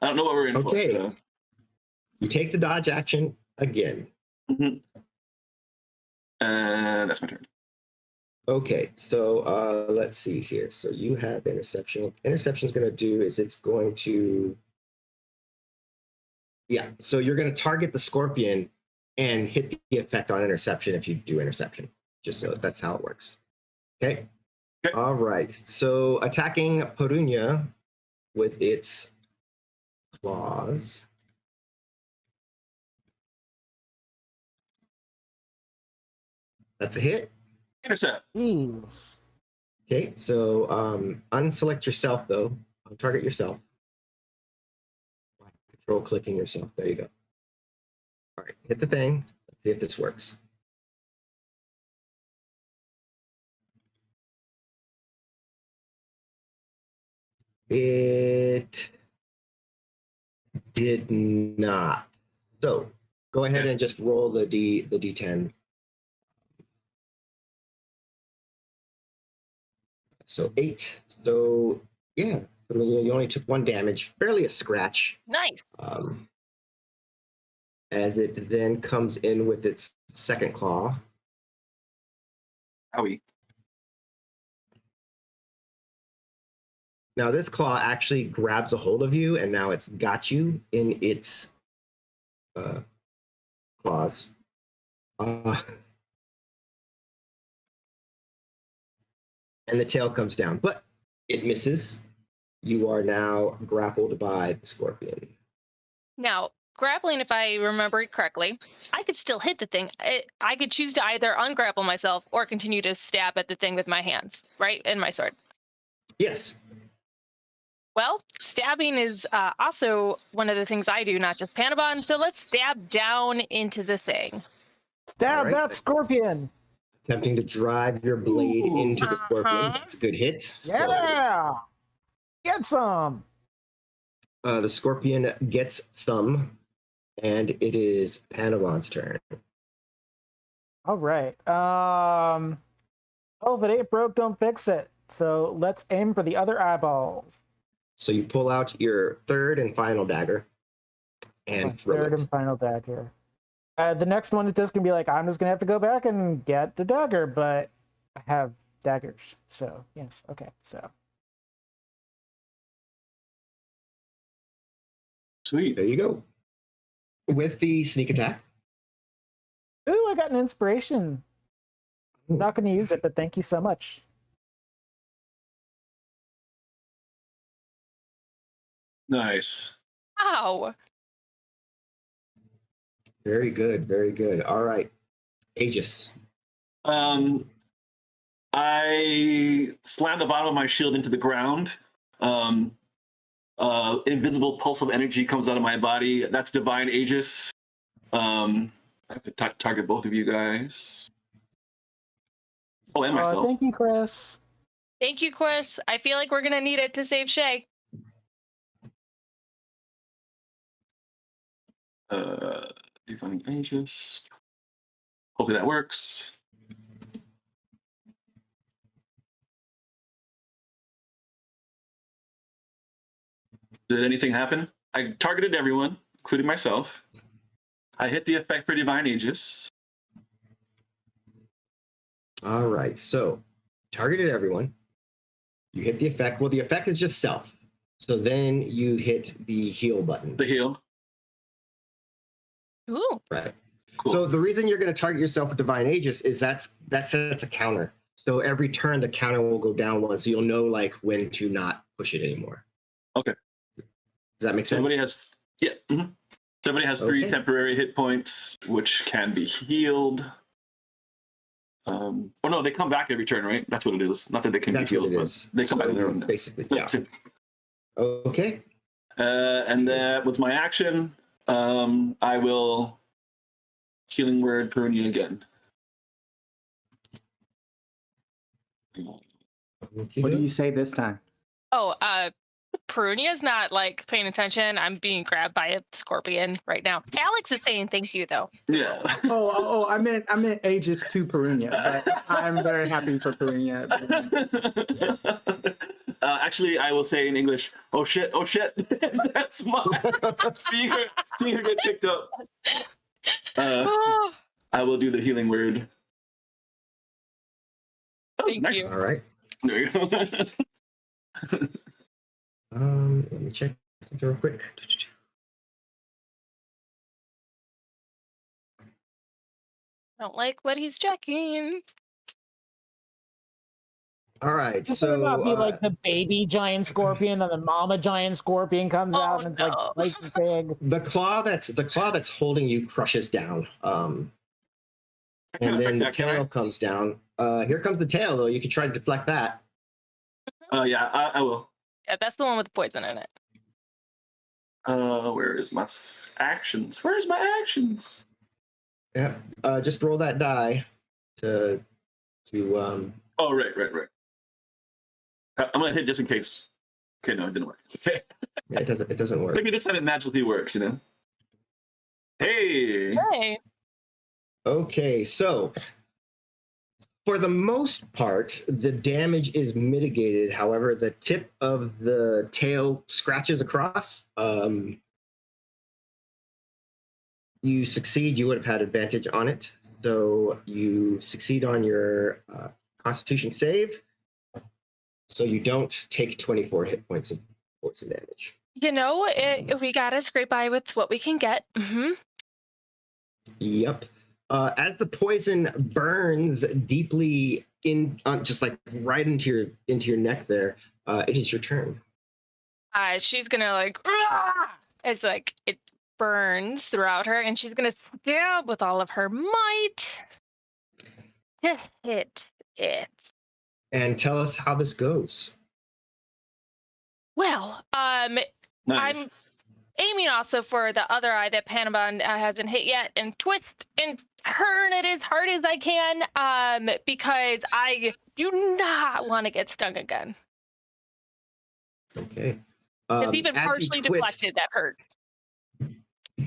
don't know what we're in Okay. for. So. You take the dodge action again. Mm-hmm. And that's my turn. Okay, so let's see here. So you have interception. What interception's going to do is it's going to, yeah. So you're going to target the scorpion and hit the effect on interception if you do interception. Just so that's how it works. Okay. Okay. All right. So attacking Perunia with its claws. That's a hit. Intercept. Jeez. Okay, so unselect yourself though. Target yourself. Control clicking yourself. There you go. All right, hit the thing. Let's see if this works. It did not. So go ahead and just roll the D10. So 8. So yeah, I mean, you only took 1 damage, barely a scratch. Nice. As it then comes in with its second claw. Howie. Now this claw actually grabs a hold of you, and now it's got you in its claws. And the tail comes down, but it misses. You are now grappled by the scorpion. Now, grappling, if I remember it correctly, I could still hit the thing. I could choose to either ungrapple myself or continue to stab at the thing with my hands, right? And my sword. Yes. Well, stabbing is also one of the things I do, not just Panabon. So let's stab down into the thing. Stab Right. that scorpion. Attempting to drive your blade into the scorpion. That's a good hit. Yeah. Get some. So, the scorpion gets some, and it is Panavon's turn. All right. Oh, if it ain't broke, don't fix it. So let's aim for the other eyeball. So you pull out your third and final dagger and throw Third it. and final dagger. The next one is just gonna be like, I'm just gonna have to go back and get the dagger, but I have daggers. So yes, okay. So Sweet. There you go. With the sneak attack. Ooh, I got an inspiration. I'm not going to use it, but thank you so much. Nice. Wow. Very good, very good. All right, Aegis. I slam the bottom of my shield into the ground. Invisible pulse of energy comes out of my body. That's divine Aegis. I have to target both of you guys. Oh, and myself. Thank you, Chris. Thank you, Chris. I feel like we're gonna need it to save Shay. Divine Aegis. Hopefully that works. Did anything happen? I targeted everyone, including myself. I hit the effect for Divine Aegis. All right, so targeted everyone. You hit the effect. Well, the effect is just self. So then you hit the heal button. The heal. Ooh. Right. Cool. So the reason you're going to target yourself with Divine Aegis is that sets a counter. So every turn the counter will go down one, so you'll know like when to not push it anymore. Okay. Does that make sense? Somebody has Somebody has 3 temporary hit points, which can be healed. Oh no, they come back every turn, right? That's what it is. Not that they can be healed, but they come back in their own. Basically, yeah. Okay. And that was my action. I will Healing Word Perunia again. What do you say this time? Oh, Perunia's not like paying attention. I'm being grabbed by a scorpion right now. Alex is saying thank you though. Yeah. I meant Aegis to Perunia, but I'm very happy for Perunia. Actually, I will say in English, oh shit, that's mine. seeing her get picked up. I will do the Healing Word. Thank you. All right. There you go. Let me check something real quick. Don't like what he's checking. All right, This so would not be like the baby giant scorpion and the mama giant scorpion comes out and it's like twice as big. the claw that's holding you crushes down, and then the tail comes down. Here comes the tail, though. You can try to deflect that. Yeah, I will. Yeah, that's the one with the poison in it. Where is my actions? Where's my actions? Yeah, just roll that die to. Oh, right. I'm gonna hit just in case. Okay, no, it didn't work. Okay. Yeah, it doesn't work. Maybe this time it magically works, you know? Hey! Okay, so for the most part, the damage is mitigated. However, the tip of the tail scratches across. You succeed, you would have had advantage on it. So you succeed on your Constitution save. So you don't take 24 hit points of poison damage. You know, we gotta scrape by with what we can get. Mm-hmm. Yep. As the poison burns deeply in, just like right into your neck there, it is your turn. She's gonna like, it's like it burns throughout her, and she's gonna stab with all of her might to hit it. And tell us how this goes. Well, nice. I'm aiming also for the other eye that Panabon hasn't hit yet, and twist and turn it as hard as I can, because I do not want to get stung again. Okay. Because even partially deflected, that hurt.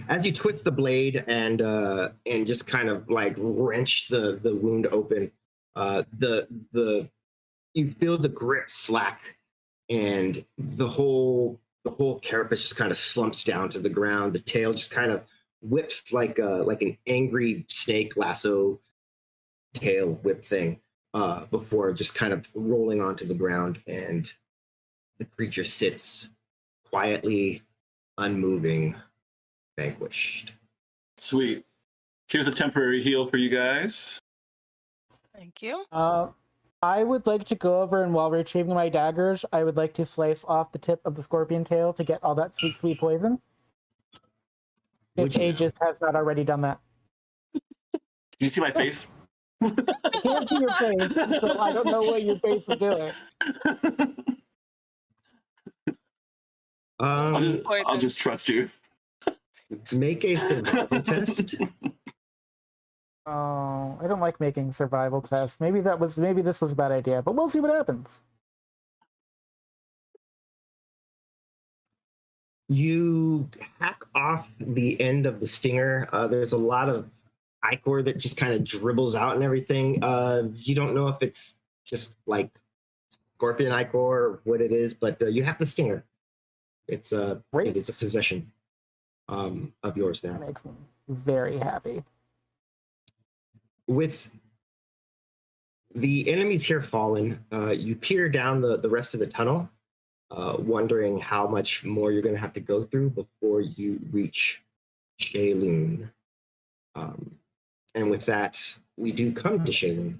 As you twist the blade and just kind of like wrench the wound open, you feel the grip slack, and the whole carapace just kind of slumps down to the ground. The tail just kind of whips like an angry snake lasso tail whip thing, before just kind of rolling onto the ground, and the creature sits quietly, unmoving, vanquished. Sweet. Here's a temporary heal for you guys. Thank you. I would like to go over, and while retrieving my daggers, I would like to slice off the tip of the scorpion tail to get all that sweet, sweet poison. If Aegis has not already done that. Do you see my face? I can't see your face, so I don't know what your face is doing. I'll just trust you. Make a survival test. Oh, I don't like making survival tests. Maybe this was a bad idea, but we'll see what happens. You hack off the end of the stinger. There's a lot of ichor that just kind of dribbles out and everything. You don't know if it's just like scorpion ichor or what it is, but you have the stinger. It's a possession of yours now. That makes me very happy. With the enemies here fallen, you peer down the rest of the tunnel, wondering how much more you're going to have to go through before you reach Shaylun. And with that, we do come to Shaylun.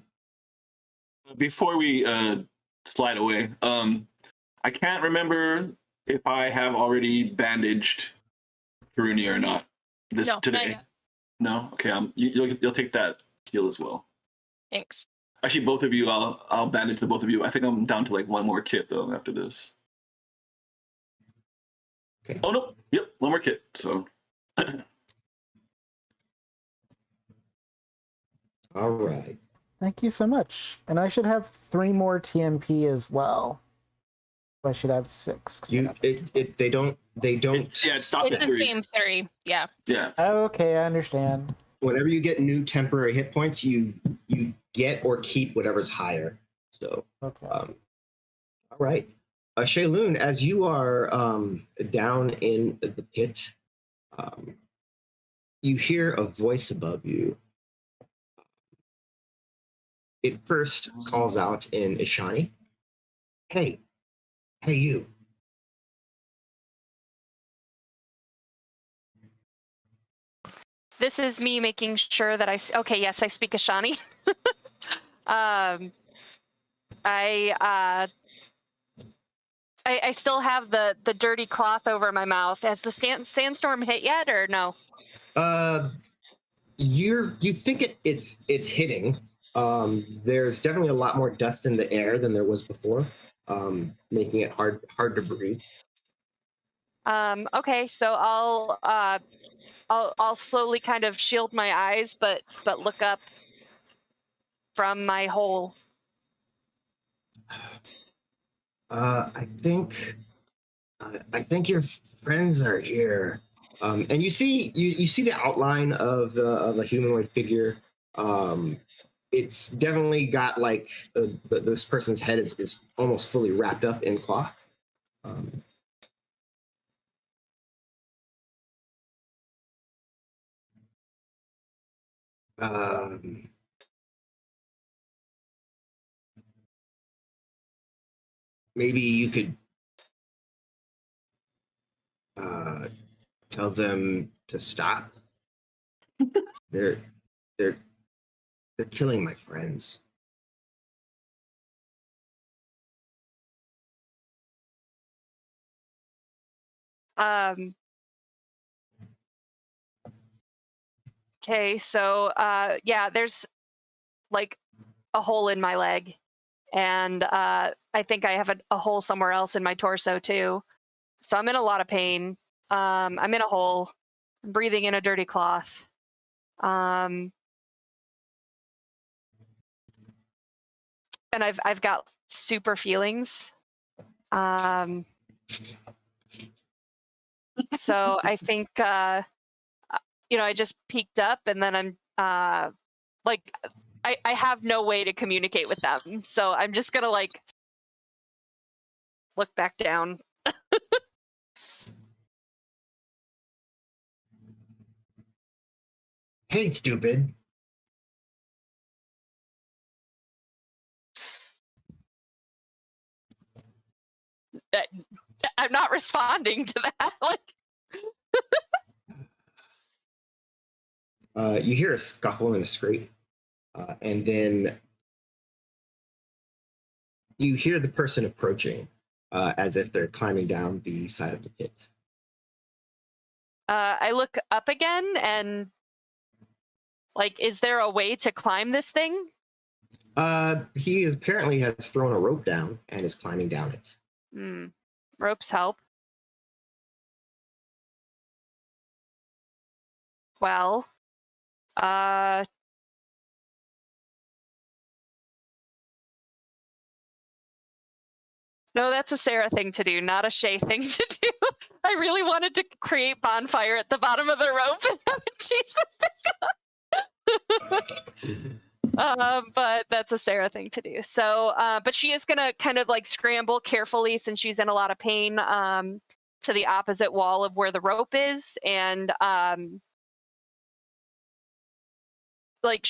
Before we slide away, I can't remember if I have already bandaged Karuni or not. No, today. not yet. No? Okay, you'll take that heal as well. Thanks. Actually, both of you, I'll bandage the both of you. I think I'm down to like one more kit though after this. Okay. Oh no! Yep, one more kit. So. All right. Thank you so much. And I should have 3 more TMP as well. I should have 6. They don't. It stops It's at the 3. same 3. Yeah. Yeah. Okay, I understand. Whenever you get new temporary hit points, you get or keep whatever's higher. So, Okay. all right. Shaylun, as you are down in the pit, you hear a voice above you. It first calls out in Ishani. Hey, you. This is me making sure that okay, yes, I speak Ashani. I still have the dirty cloth over my mouth. Has the sandstorm hit yet, or no? You think it's hitting. There's definitely a lot more dust in the air than there was before, making it hard to breathe. Okay, so I'll slowly kind of shield my eyes, but look up from my hole. I think your friends are here, and you see the outline of a humanoid figure. It's definitely got like this person's head is almost fully wrapped up in cloth. Maybe you could tell them to stop. They're killing my friends. Okay, so yeah, there's like a hole in my leg, and I think I have a hole somewhere else in my torso too. So I'm in a lot of pain. I'm in a hole. I'm breathing in a dirty cloth. And I've got super feelings. So I think I just peeked up, and then I'm like I have no way to communicate with them, so I'm just gonna like look back down. Hey, stupid. I'm not responding to that. Like, You hear a scuffle and a scrape, and then you hear the person approaching as if they're climbing down the side of the pit. I look up again and, like, is there a way to climb this thing? He apparently has thrown a rope down and is climbing down it. Ropes help. Well, no, that's a Sarah thing to do, not a Shay thing to do. I really wanted to create bonfire at the bottom of the rope and have it Jesus. But that's a Sarah thing to do. So, but she is gonna kind of like scramble carefully since she's in a lot of pain to the opposite wall of where the rope is, and like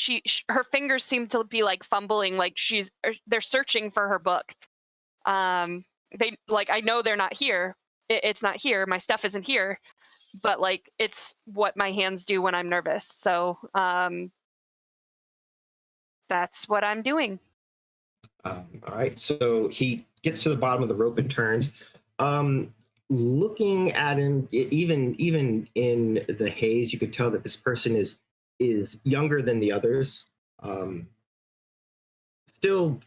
her fingers seem to be like fumbling, like they're searching for her book. They like, I know they're not here. It's not here. My stuff isn't here, but like it's what my hands do when I'm nervous. So that's what I'm doing. All right. So he gets to the bottom of the rope and turns. Looking at him, even in the haze, you could tell that this person is younger than the others. Still,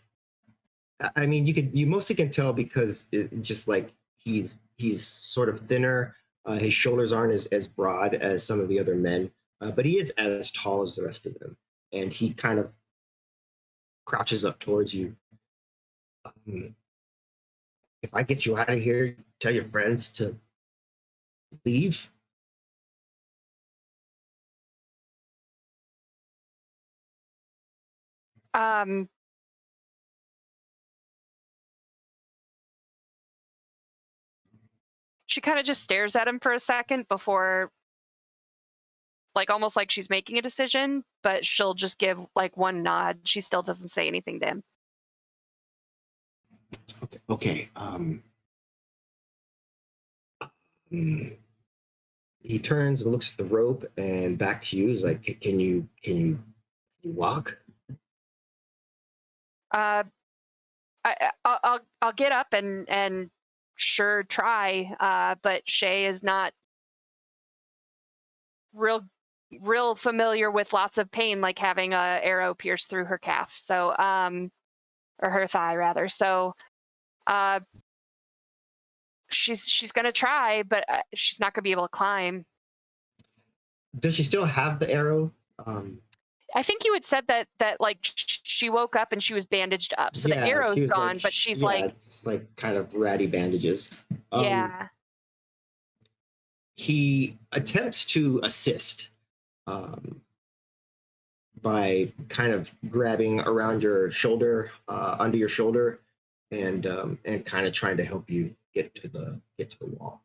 I mean, you mostly can tell because just like he's sort of thinner. His shoulders aren't as broad as some of the other men, but he is as tall as the rest of them. And he kind of crouches up towards you. If I get you out of here, tell your friends to leave. She kind of just stares at him for a second before, like almost like she's making a decision, but she'll just give like one nod. She still doesn't say anything to him. Okay. He turns and looks at the rope and back to you. He's like, "Can you walk?" I'll get up and sure try. But Shay is not real familiar with lots of pain, like having a arrow pierce through her calf. So or her thigh rather. So she's gonna try, but she's not gonna be able to climb. Does she still have the arrow? I think you had said that like she woke up and she was bandaged up, so the arrow's gone, like, but she's like kind of ratty bandages. Yeah. He attempts to assist by kind of grabbing around your shoulder, under your shoulder, and kind of trying to help you get to the wall.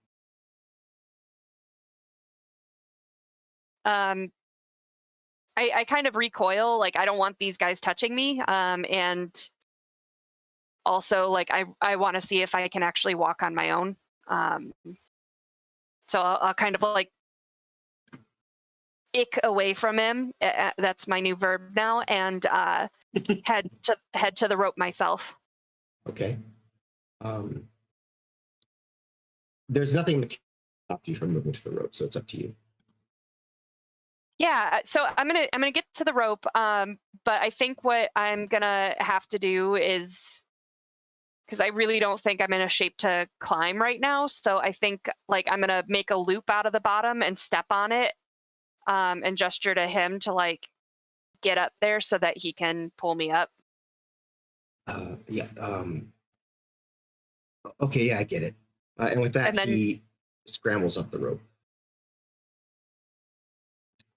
I kind of recoil, like I don't want these guys touching me, and also like I want to see if I can actually walk on my own. So I'll kind of like ick away from him. That's my new verb now, and head to the rope myself. Okay. There's nothing to stop you from moving to the rope, so it's up to you. Yeah, so I'm gonna get to the rope, but I think what I'm gonna have to do is, because I really don't think I'm in a shape to climb right now, so I think like I'm gonna make a loop out of the bottom and step on it, and gesture to him to like get up there so that he can pull me up. Yeah. Okay. Yeah, I get it. And with that, he scrambles up the rope.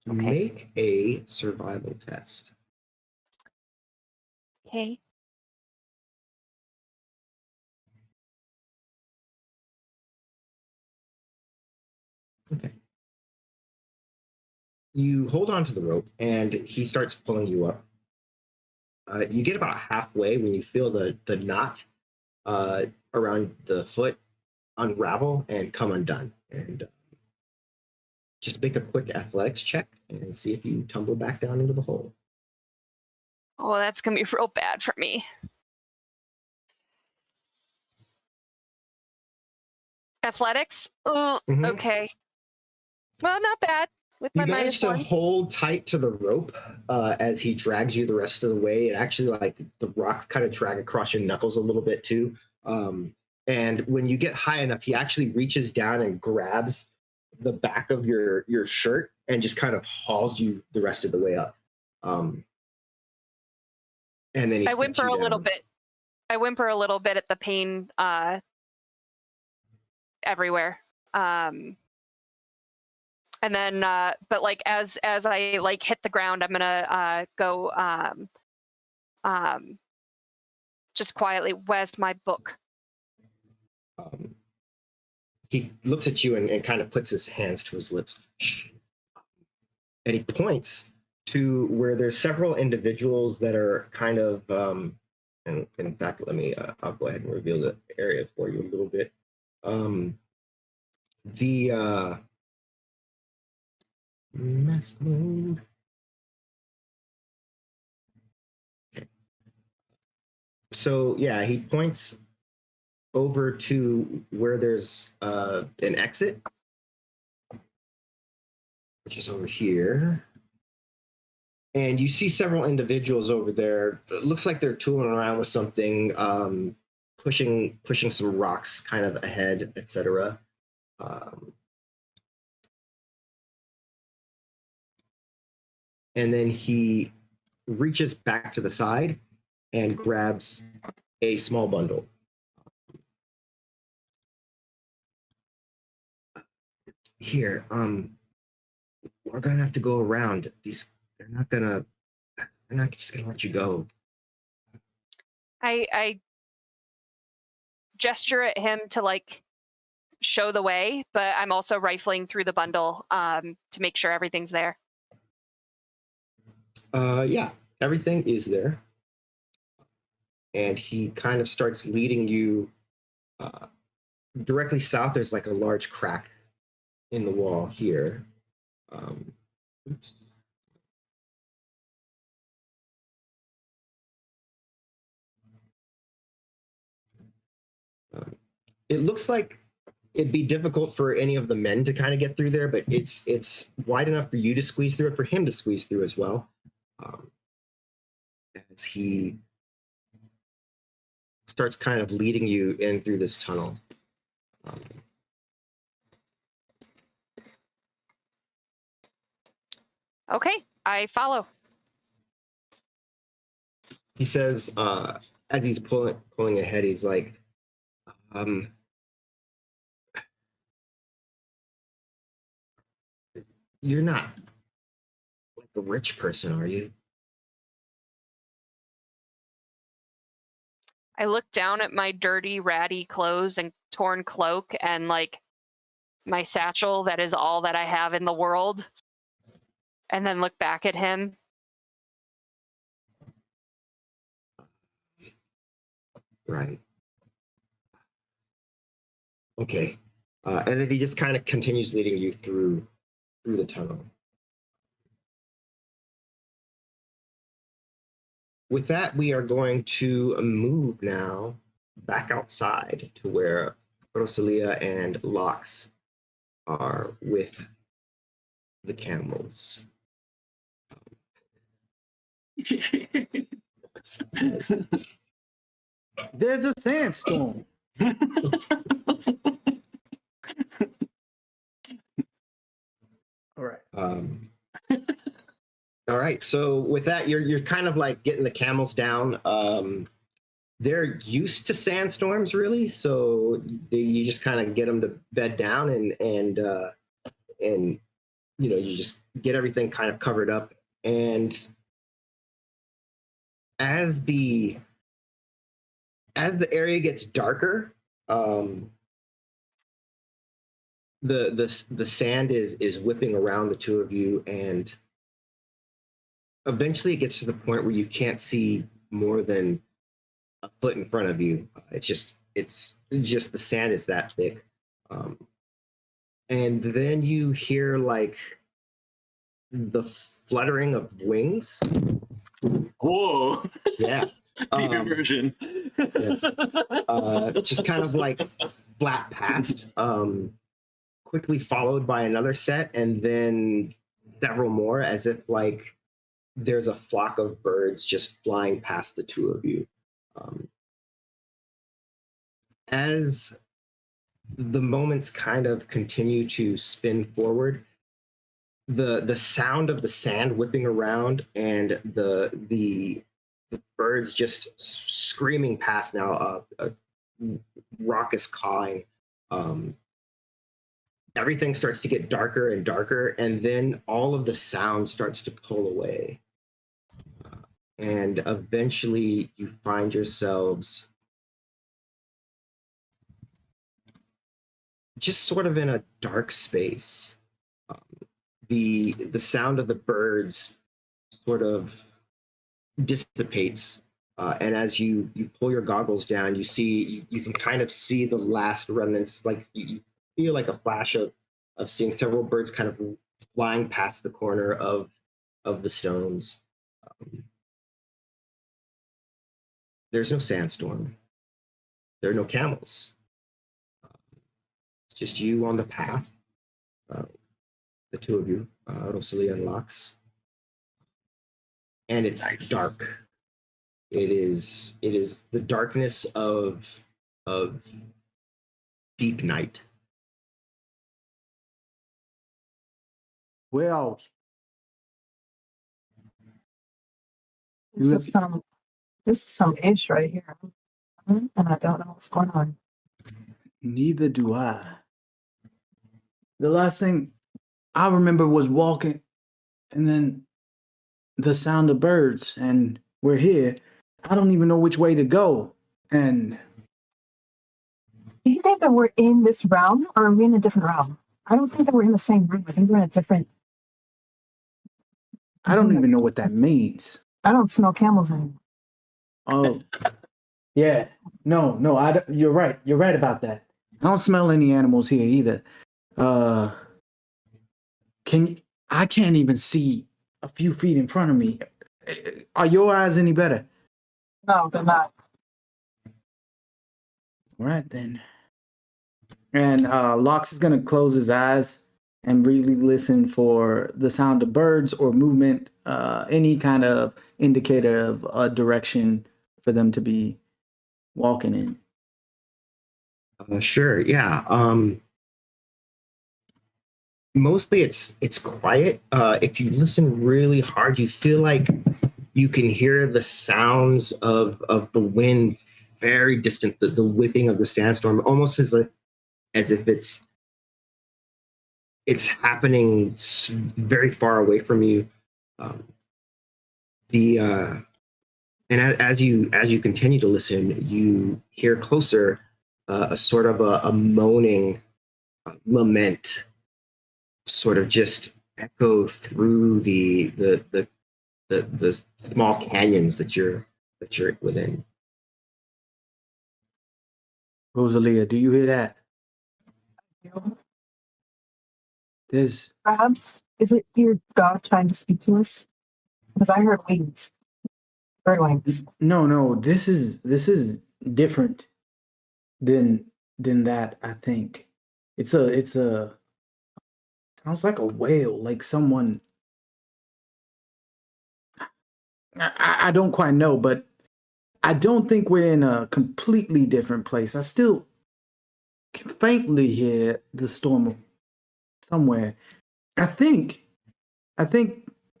Okay. Make a survival test. Okay. Okay. You hold on to the rope, and he starts pulling you up. You get about halfway when you feel the knot around the foot unravel and come undone. And just make a quick athletics check and see if you tumble back down into the hole. Oh, that's gonna be real bad for me. Athletics? Oh, okay. Well, not bad. With my you manage to -1. hold tight to the rope as he drags you the rest of the way. And actually, like, the rocks kind of drag across your knuckles a little bit too. And when you get high enough, he actually reaches down and grabs the back of your shirt and just kind of hauls you the rest of the way up. And then he I whimper a little bit. I whimper a little bit at the pain everywhere. And then, but like as I like hit the ground, I'm gonna go just quietly. Where's my book? He looks at you and kind of puts his hands to his lips, and he points to where there's several individuals that are kind of. And in fact, let me. I'll go ahead and reveal the area for you a little bit. Mask mode. Okay. So yeah, he points over to where there's an exit, which is over here. And you see several individuals over there. It looks like they're tooling around with something, pushing some rocks kind of ahead, etc. And then he reaches back to the side and grabs a small bundle. Here, we're gonna have to go around. They're not just gonna let you go. I gesture at him to like show the way, but I'm also rifling through the bundle to make sure everything's there. Yeah, everything is there. And he kind of starts leading you directly south. There's like a large crack in the wall here. Oops. It looks like it'd be difficult for any of the men to kind of get through there, but it's wide enough for you to squeeze through and for him to squeeze through as well. As he starts kind of leading you in through this tunnel. Okay, I follow. He says, as he's pulling ahead, he's like, you're not like a rich person, are you? I look down at my dirty, ratty clothes and torn cloak and like my satchel that is all that I have in the world, and then look back at him. Right. Okay. And then he just kind of continues leading you through the tunnel. With that, we are going to move now back outside to where Rosalia and Lox are with the camels. There's a sandstorm. All right. All right. So with that, you're kind of like getting the camels down. They're used to sandstorms, really. So you just kind of get them to bed down, and you know, you just get everything kind of covered up. And as the area gets darker, the sand is whipping around the two of you, and eventually it gets to the point where you can't see more than a foot in front of you. It's just the sand is that thick. and then you hear like the fluttering of wings. Whoa. Yeah. Deep immersion. Yes. Just kind of like flat past, quickly followed by another set, and then several more, as if like there's a flock of birds just flying past the two of you. As the moments kind of continue to spin forward, the sound of the sand whipping around and the birds just screaming past now, raucous cawing. Everything starts to get darker and darker, and then all of the sound starts to pull away. And eventually you find yourselves just sort of in a dark space. The sound of the birds sort of dissipates, and as you pull your goggles down, you can kind of see the last remnants. Like you feel like a flash of seeing several birds kind of flying past the corner of the stones. There's no sandstorm. There are no camels. It's just you on the path. The two of you, Rosalia and Lox. And it's nice. Dark. It is the darkness of deep night. Well, this is some ish right here, and I don't know what's going on. Neither do I. The last thing I remember was walking, and then the sound of birds, and we're here. I don't even know which way to go. And do you think that we're in this realm, or are we in a different realm? I don't think that we're in the same room. I think we're in a different. I don't even know what that means. I don't smell camels anymore. Oh, yeah. No. You're right. You're right about that. I don't smell any animals here either. I can't even see a few feet in front of me. Are your eyes any better? No, they're not. All right then. And Lox is gonna close his eyes and really listen for the sound of birds or movement, any kind of indicator of a direction for them to be walking in. Sure, yeah. Mostly it's quiet. If you listen really hard, you feel like you can hear the sounds of the wind very distant, the whipping of the sandstorm, almost as if it's happening very far away from you. And as you continue to listen, you hear closer a sort of a moaning lament, sort of just echo through the small canyons that you're within. Rosalia, do you hear that? There's Perhaps is it your God trying to speak to us? Because I heard wings, bird wings. No. This is different than that. I think it's a sounds like a whale, like someone. I don't quite know, but I don't think we're in a completely different place. I still can faintly hear the storm somewhere. I think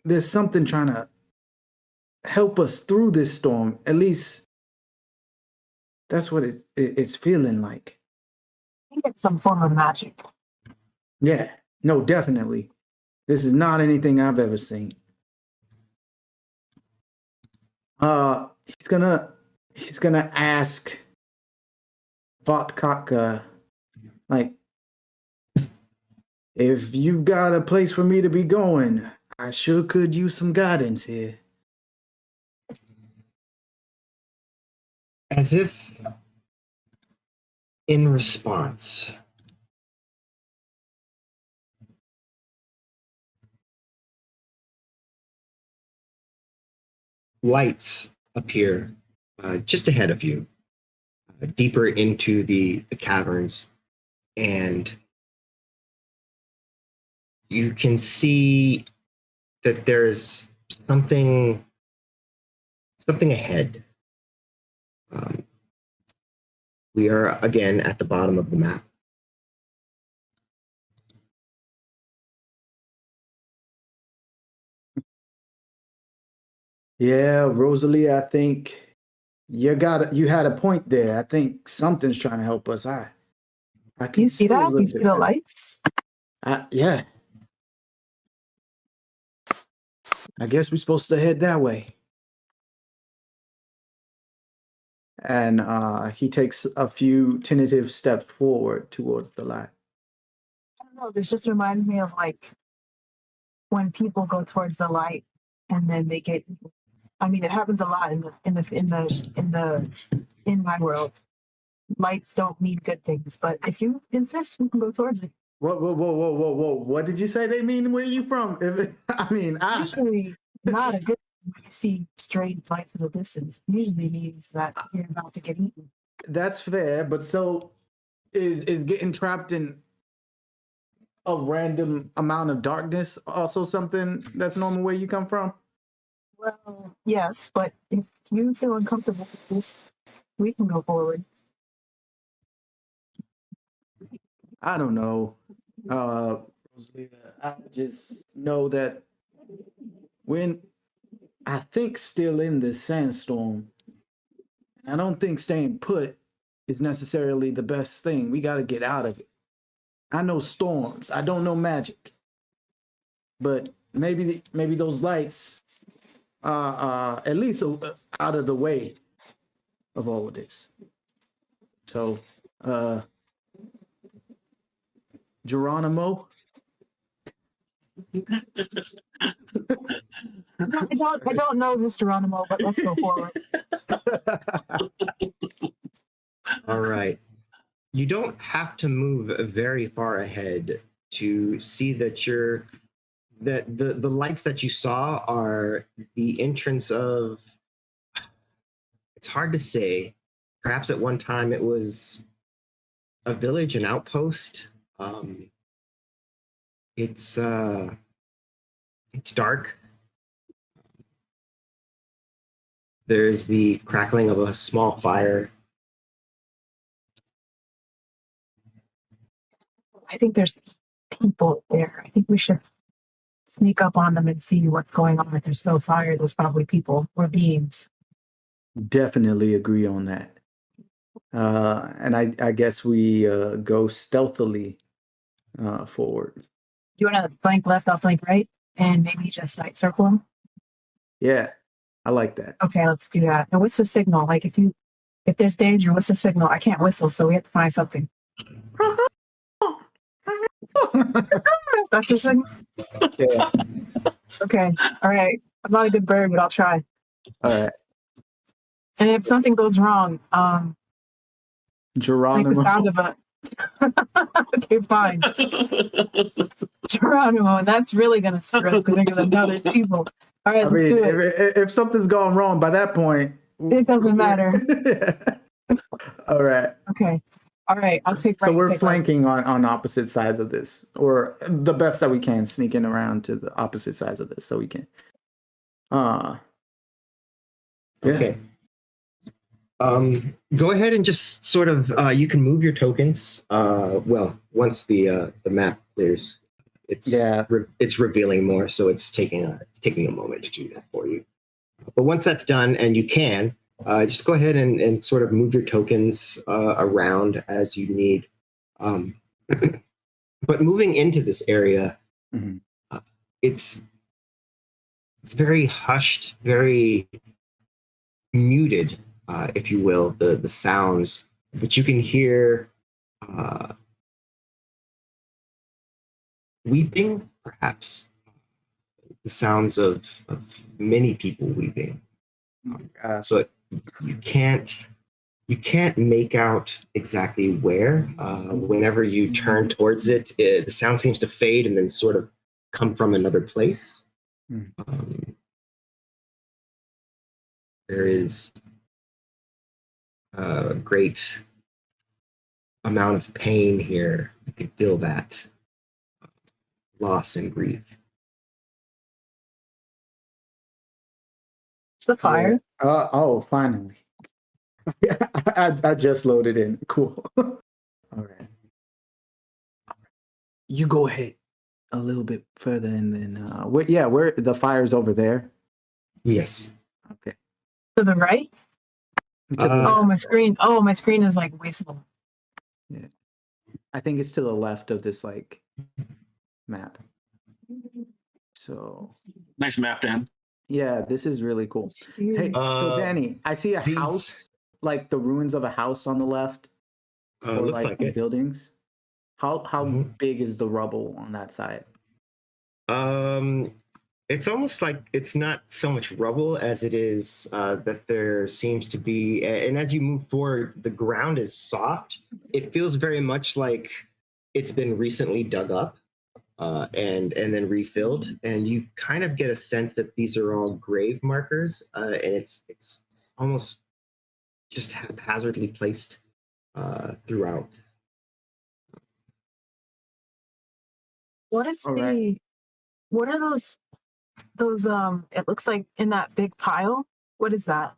there's something trying to help us through this storm. At least that's what it's feeling like. I think it's some form of magic. Yeah, no, definitely. This is not anything I've ever seen. He's gonna ask Votkaka, like, if you've got a place for me to be going, I sure could use some guidance here. As if in response, lights appear just ahead of you, deeper into the caverns, and you can see that there's something ahead. We are again at the bottom of the map. Yeah, Rosalie, I think you had a point there. I think something's trying to help us. I can You see that? a little You see bit the better. lights? Yeah. I guess we're supposed to head that way. And he takes a few tentative steps forward towards the light. I don't know. This just reminds me of like when people go towards the light and then they get. I mean, it happens a lot in my world. Lights don't mean good things, but if you insist, we can go towards it. Whoa. What did you say they mean? Where are you from? Usually not a good thing when you see straight lights in the distance. Usually means that you're about to get eaten. That's fair, but so is getting trapped in a random amount of darkness also something that's normal where you come from? Well, yes, but if you feel uncomfortable with this, we can go forward. I don't know. I just know that when I think still in this sandstorm, I don't think staying put is necessarily the best thing. We got to get out of it. I know storms. I don't know magic, but maybe those lights are at least out of the way of all of this. So, Geronimo. No, I don't know this Geronimo, but let's go forward. All right. You don't have to move very far ahead to see that the lights that you saw are the entrance of, it's hard to say. Perhaps at one time it was a village, an outpost. It's dark. There's the crackling of a small fire. I think there's people there. I think we should sneak up on them and see what's going on. If there's no fire, there's probably people or beings. Definitely agree on that. And I guess we go stealthily forward. Do you want to flank left, I'll flank right, and maybe just like circle them? Yeah, I like that. Okay, let's do that. And what's the signal? Like if there's danger, what's the signal? I can't whistle, so we have to find something. That's the signal? Yeah. Okay. All right. I'm not a good bird, but I'll try. All right. And if something goes wrong, Geronimo. make the sound of a okay, fine. Geronimo, and that's really gonna screw us because they're gonna know there's people. All right, I let's mean, do it. if something's gone wrong by that point, It doesn't matter. All right. Okay. All right. I'll take right. So we're take flanking on opposite sides of this, or the best that we can, sneaking around to the opposite sides of this, so we can. Yeah. Okay. Go ahead and just sort of you can move your tokens. Well, once the map clears, it's revealing more, so it's taking a moment to do that for you. But once that's done, and you can, just go ahead and sort of move your tokens around as you need. But moving into this area, it's very hushed, very muted, if you will, the sounds, but you can hear weeping, perhaps the sounds of many people weeping. But you can't make out exactly where. Whenever you turn towards it, the sound seems to fade and then sort of come from another place. There is a great amount of pain here. You can feel that loss and grief. It's the fire. Oh, finally. I just loaded in. Cool. All right. You go ahead a little bit further, and then where the fire's over there. Yes. Okay. To the right. Uh, My screen. Oh, my screen is like way small. Yeah. I think it's to the left of this like map. So Nice map, Dan. yeah, this is really cool. Hey, so Danny, I see a house, like the ruins of a house on the left, or looks like like some it. buildings. How Mhm. big is the rubble on that side? It's almost like it's not so much rubble as it is that there seems to be, and as you move forward, the ground is soft. It feels very much like it's been recently dug up and then refilled, and you kind of get a sense that these are all grave markers, and it's almost just haphazardly placed throughout. What is All right. what are those it looks like in that big pile? What is that?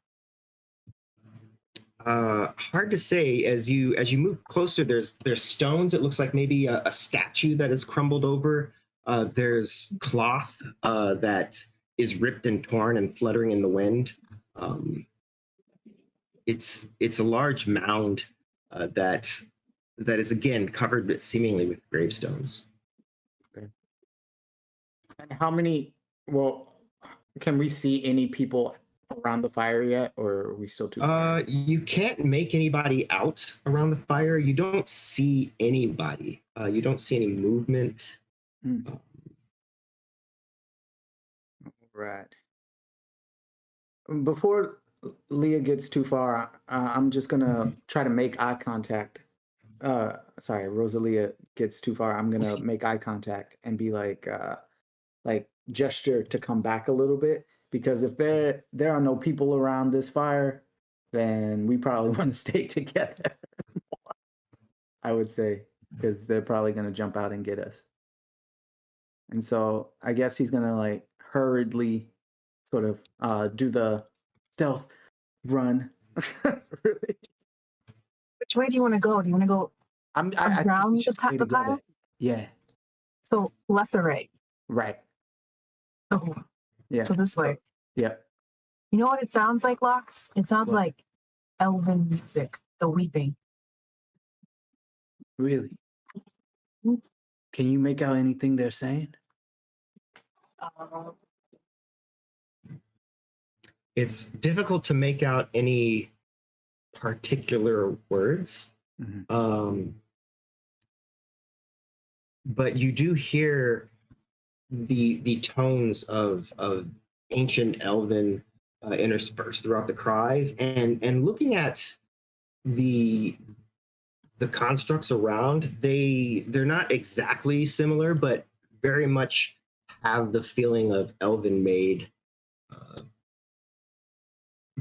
Hard to say. As you move closer, there's stones. It looks like maybe a statue that has crumbled over. There's cloth that is ripped and torn and fluttering in the wind. It's a large mound that is again covered seemingly with gravestones. And how many? Well, can we see any people around the fire yet, or are we still too far? You can't make anybody out around the fire. You don't see anybody. You don't see any movement. Right. Before Leah gets too far, I'm just gonna try to make eye contact. Sorry, Rosalia gets too far. I'm gonna make eye contact and be like gesture to come back a little bit, because if there are no people around this fire, then we probably want to stay together. I would say, because they're probably gonna jump out and get us. And so I guess he's gonna like hurriedly sort of do the stealth run. Really? Which way do you want to go? Do you want to go I think we around should stay the together. pile? Yeah. So left or right? Right. Oh, Yeah. so this way. Yeah. You know what it sounds like, Lox? It sounds What? like elven music, the weeping. Really? Can you make out anything they're saying? It's difficult to make out any particular words. Mm-hmm. But you do hear the tones of ancient Elven interspersed throughout the cries, and looking at the constructs around, they're not exactly similar, but very much have the feeling of Elven made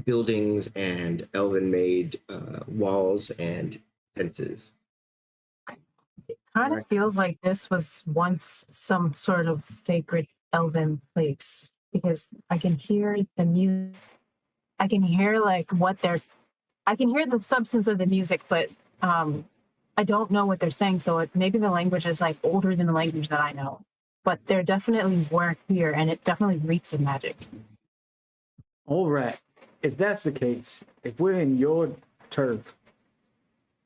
buildings and Elven made walls and fences. Kind of feels like this was once some sort of sacred elven place, because I can hear the music. I can hear like I can hear the substance of the music, but I don't know what they're saying. So maybe the language is like older than the language that I know, but they're definitely work here, and it definitely reeks of magic. All right. If that's the case, if we're in your turf,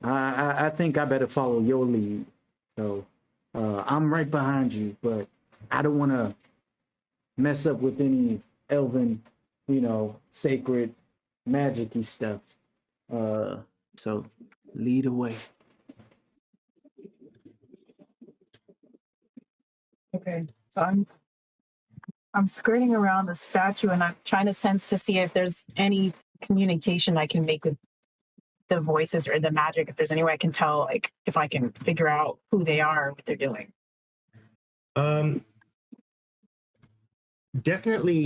I think I better follow your lead. So I'm right behind you, but I don't want to mess up with any elven, sacred magic-y stuff. So lead away. Okay, so I'm skirting around the statue, and I'm trying to sense to see if there's any communication I can make with the voices or the magic. If there's any way I can tell, like if I can figure out who they are, what they're doing. Definitely,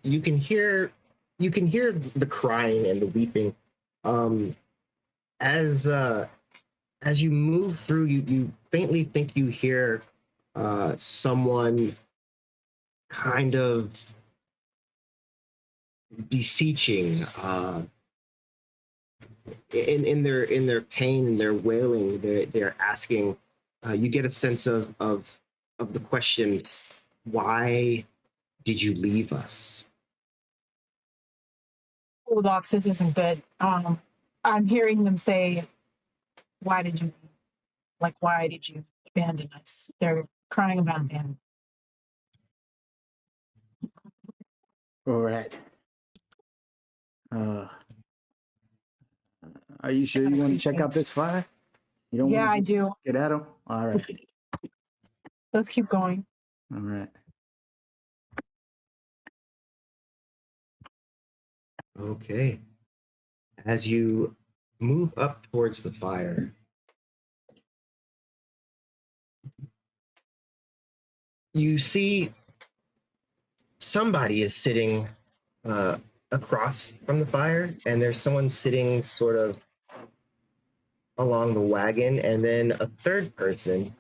you can hear you can hear the crying and the weeping. As you move through, you faintly think you hear someone kind of beseeching in their pain and their wailing. They're asking. You get a sense of the question, why did you leave us? Oh, Docs, this isn't good. I'm hearing them say, why did you abandon us? They're crying about abandonment. All right. Are you sure you want to check out this fire? You don't Yeah, want I to do. get at them? All right. Let's keep going. All right. Okay. As you move up towards the fire, you see somebody is sitting across from the fire, and there's someone sitting sort of along the wagon, and then a third person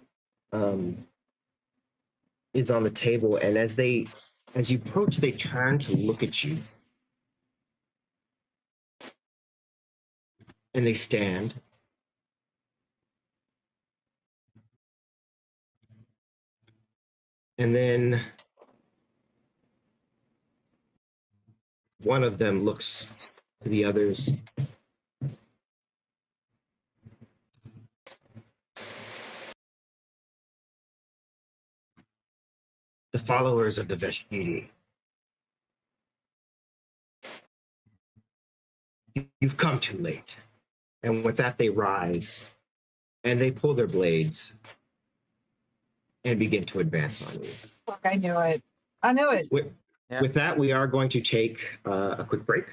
is on the table, and as you approach, they turn to look at you, and they stand. And then one of them looks to the others. The followers of the Veshkiri. You've come too late. And with that, they rise, and they pull their blades and begin to advance on you. Fuck, I knew it. I knew it. With that, we are going to take a quick break.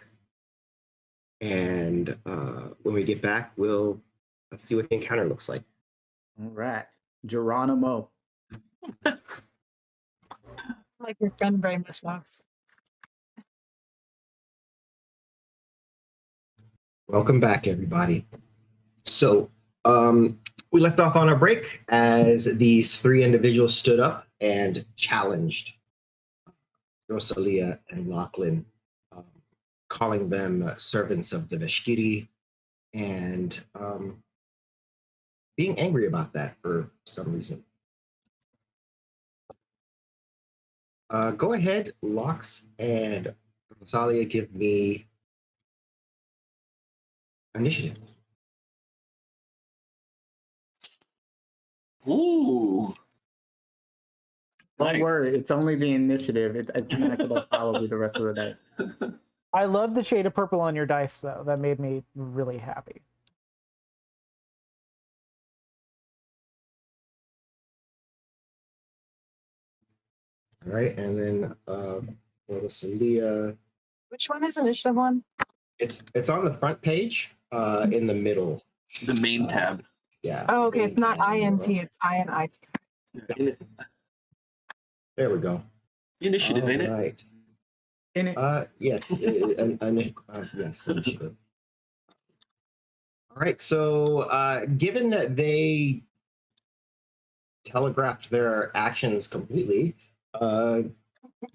And when we get back, we'll see what the encounter looks like. All right. Geronimo. I like your friend very much, Docs. Welcome back, everybody. So we left off on our break as these three individuals stood up and challenged Rosalia and Lachlan, calling them servants of the Veshkiri, and being angry about that for some reason. Go ahead, Lox and Rosalia, give me initiative. Ooh. Don't worry, it's only the initiative. It's not going to follow me the rest of the day. I love the shade of purple on your dice, though. That made me really happy. All right, and then Rosalia. Which one is initiative one? It's on the front page, in the middle. The main tab. Yeah. Oh, okay. It's not INT, it's INIT. There we go. Initiative, ain't it? Right. In it. Yes. Yes. Initiative. All right. So, given that they telegraphed their actions completely,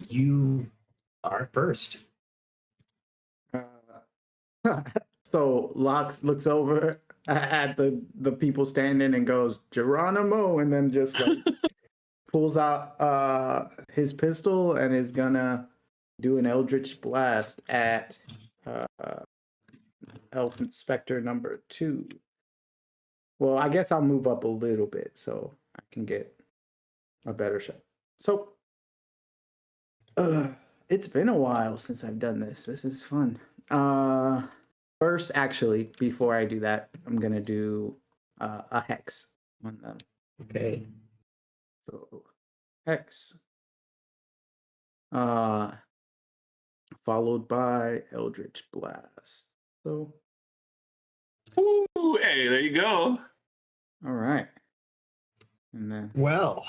you are first. So Lox looks over at the people standing and goes, Geronimo, and then just like pulls out his pistol and is gonna do an Eldritch Blast at Elf Specter number 2. Well, I guess I'll move up a little bit so I can get a better shot. So it's been a while since I've done this. This is fun. First, actually, before I do that, I'm gonna do a hex on them. Okay. So hex, followed by Eldritch Blast. So, Ooh, hey, there you go. all right, and then Well,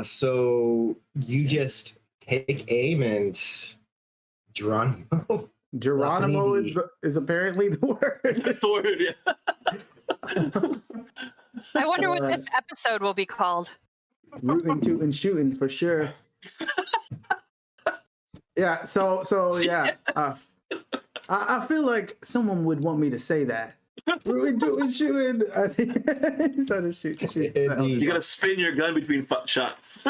so you just take aim and Geronimo Geronimo is apparently the word. That's the word, yeah. I wonder what this episode will be called. Rooting, tooting, shooting for sure. Yeah. So yeah. I feel like someone would want me to say that. Rooting, tooting, shooting. I think instead of shoot. You gotta spin your gun between shots.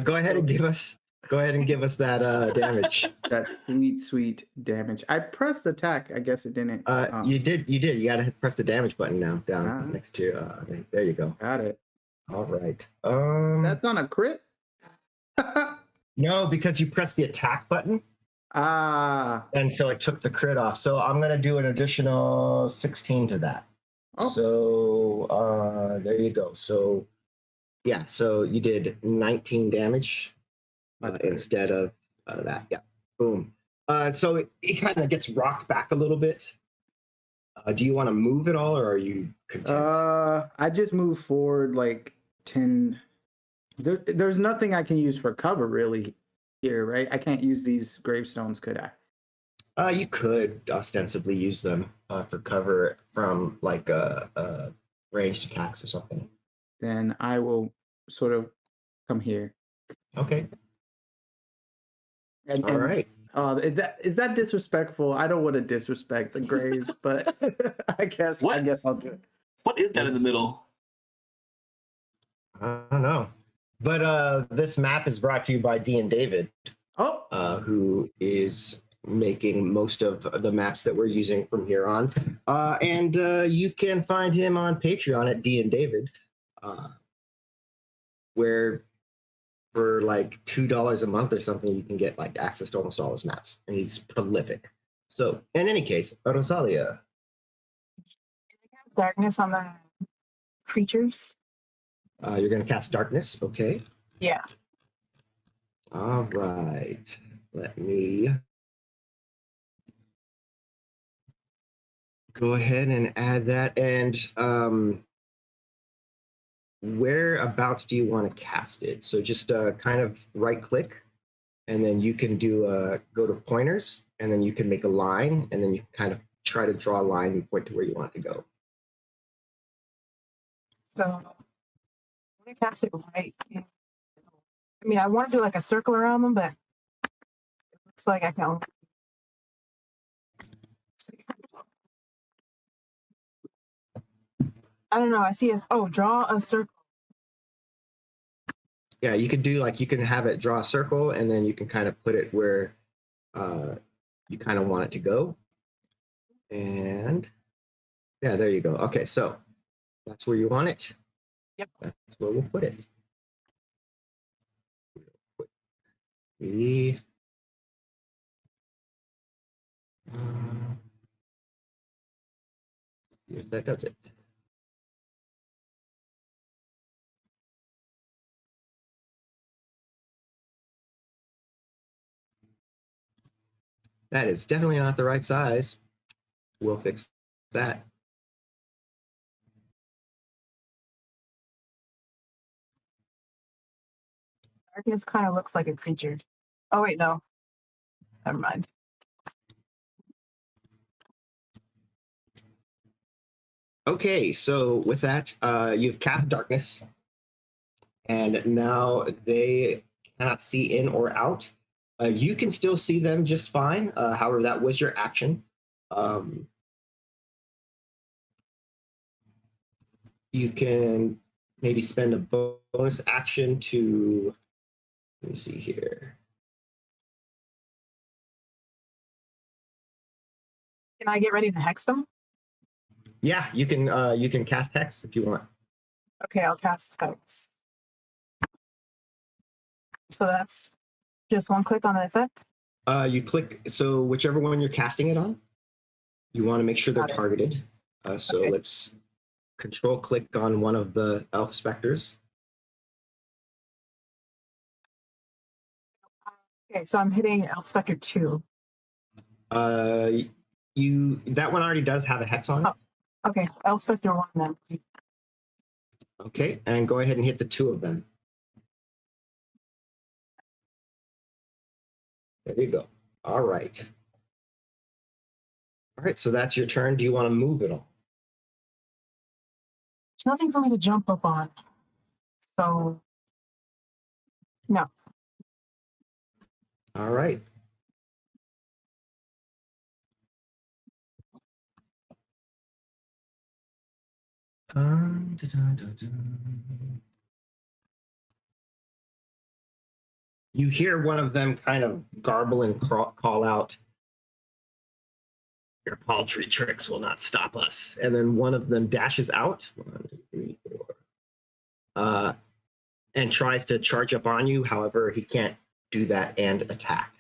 Go ahead and give us that damage. That sweet damage. I pressed attack. I guess it didn't. You did. You gotta press the damage button now down next to. There you go. Got it. All right. That's on a crit. No, because you pressed the attack button. And so it took the crit off. So I'm gonna do an additional 16 to that. Oh. So there you go. So yeah, so you did 19 damage instead of that. Yeah, boom. So it kind of gets rocked back a little bit. Do you want to move at all, or are you content? I just move forward like 10. There's nothing I can use for cover really here, right? I can't use these gravestones, could I? You could ostensibly use them for cover from like ranged attacks or something. Then I will sort of come here. Okay. All right. Is that disrespectful? I don't want to disrespect the graves, but I guess I'll do it. What is that in the middle? I don't know. But this map is brought to you by D and David, who is making most of the maps that we're using from here on. And you can find him on Patreon at D and David, where for like $2 a month or something, you can get like access to almost all his maps, and he's prolific. So, in any case, Rosalia. Darkness on the creatures. You're going to cast darkness, okay? Yeah. All right. Let me go ahead and add that. And whereabouts do you want to cast it? So just kind of right click, and then you can do go to pointers, and then you can make a line, and then you kind of try to draw a line and point to where you want it to go. So I'm going to cast it right. I mean, I want to do like a circle around them, but it looks like I can only. I don't know. I see draw a circle. Yeah, you could do like, you can have it draw a circle, and then you can kind of put it where you kind of want it to go. And yeah, there you go. Okay, so that's where you want it. Yep. That's where we'll put it. See if that does it. That is definitely not the right size. We'll fix that. Darkness kind of looks like a creature. Oh, wait, no. Never mind. Okay, so with that, you've cast darkness, and now they cannot see in or out. You can still see them just fine. However, that was your action. You can maybe spend a bonus action to, let me see here. Can I get ready to hex them? Yeah, you can cast hex if you want. Okay, I'll cast hex. So that's just one click on the effect? You click, so whichever one you're casting it on, you want to make sure they're targeted. So okay. Let's control click on one of the elf specters. Okay, so I'm hitting elf specter 2. That one already does have a hex on it. Oh, okay, elf specter 1 then. Okay, and go ahead and hit the 2 of them. There you go. All right. All right, so that's your turn. Do you want to move at all? There's nothing for me to jump up on. So, no. All right. You hear one of them kind of garble and call out, "Your paltry tricks will not stop us." And then one of them dashes out, 1, 2, 3, 4, and tries to charge up on you. However, he can't do that and attack.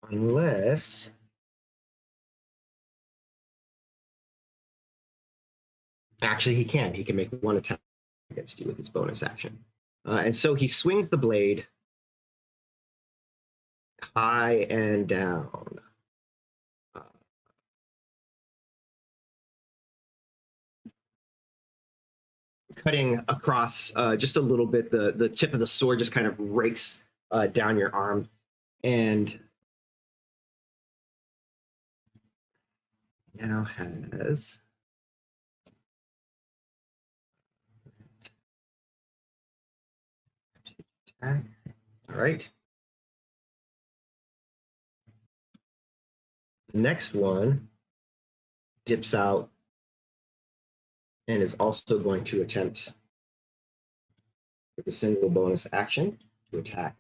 Unless... Actually, he can. He can make one attack against you with his bonus action. And so he swings the blade high and down. Cutting across just a little bit. The tip of the sword just kind of rakes down your arm. And now has... attack. All right. The next one dips out and is also going to attempt with a single bonus action to attack.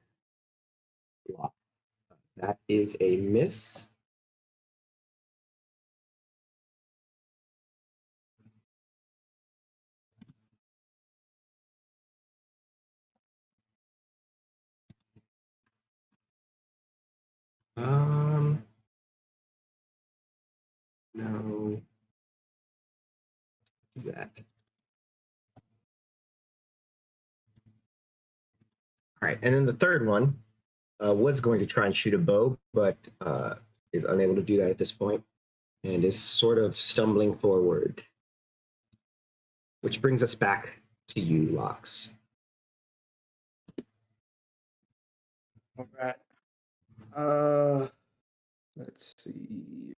Block. That is a miss. No. Do that. All right, and then the third one was going to try and shoot a bow, but is unable to do that at this point, and is sort of stumbling forward. Which brings us back to you, Lox. All right. Let's see.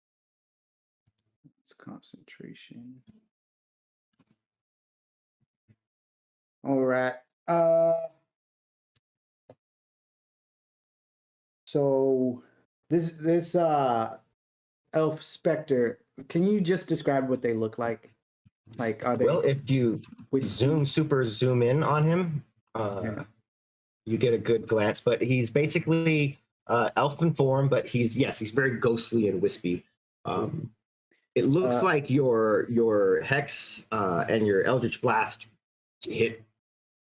It's concentration. All right. So this elf Specter, can you just describe what they look like? Like, are they... Well, if you super zoom in on him, yeah. You get a good glance, but he's basically elfin form, but he's very ghostly and wispy. It looks like your Hex and your Eldritch Blast hit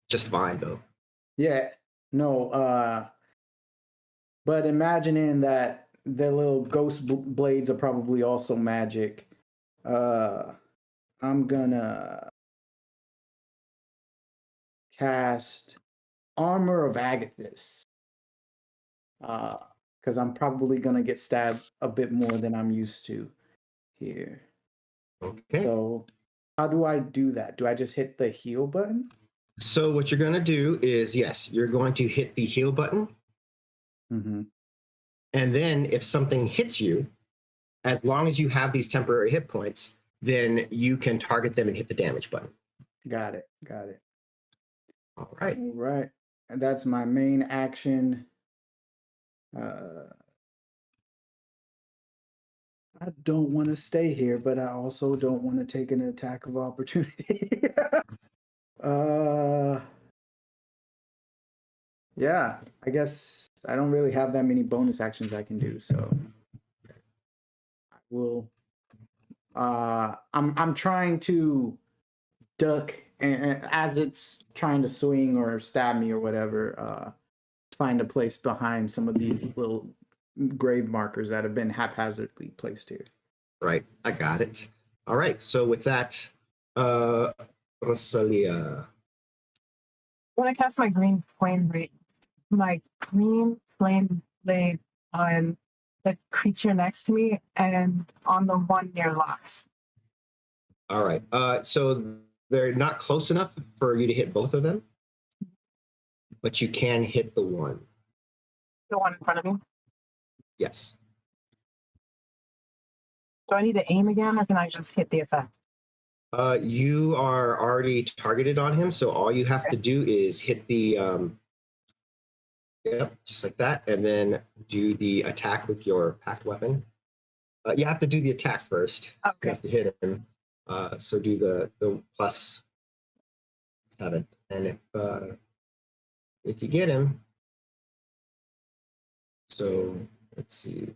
just fine, though. Yeah, no, but imagining that the little ghost blades are probably also magic, I'm gonna cast Armor of Aegis, because I'm probably gonna get stabbed a bit more than I'm used to here. Okay. So how do I do that? Do I just hit the heal button? So what you're gonna do is, yes, you're going to hit the heal button. Mm-hmm. And then if something hits you, as long as you have these temporary hit points, then you can target them and hit the damage button. Got it. All right. All right. And that's my main action. I don't want to stay here, but I also don't want to take an attack of opportunity. Yeah, I guess I don't really have that many bonus actions I can do, so I will. I'm trying to duck, and as it's trying to swing or stab me or whatever, find a place behind some of these little grave markers that have been haphazardly placed here. Right, I got it. All right, so with that, Rosalia. When I cast my green flame blade on the creature next to me and on the one near Lox. All right, so they're not close enough for you to hit both of them, but you can hit the one. The one in front of me. Yes. Do I need to aim again, or can I just hit the effect? You are already targeted on him, so all you have to do is hit the yep, just like that, and then do the attack with your packed weapon. You have to do the attack first. Okay. You have to hit him. So do the +7, and if you get him, so let's see.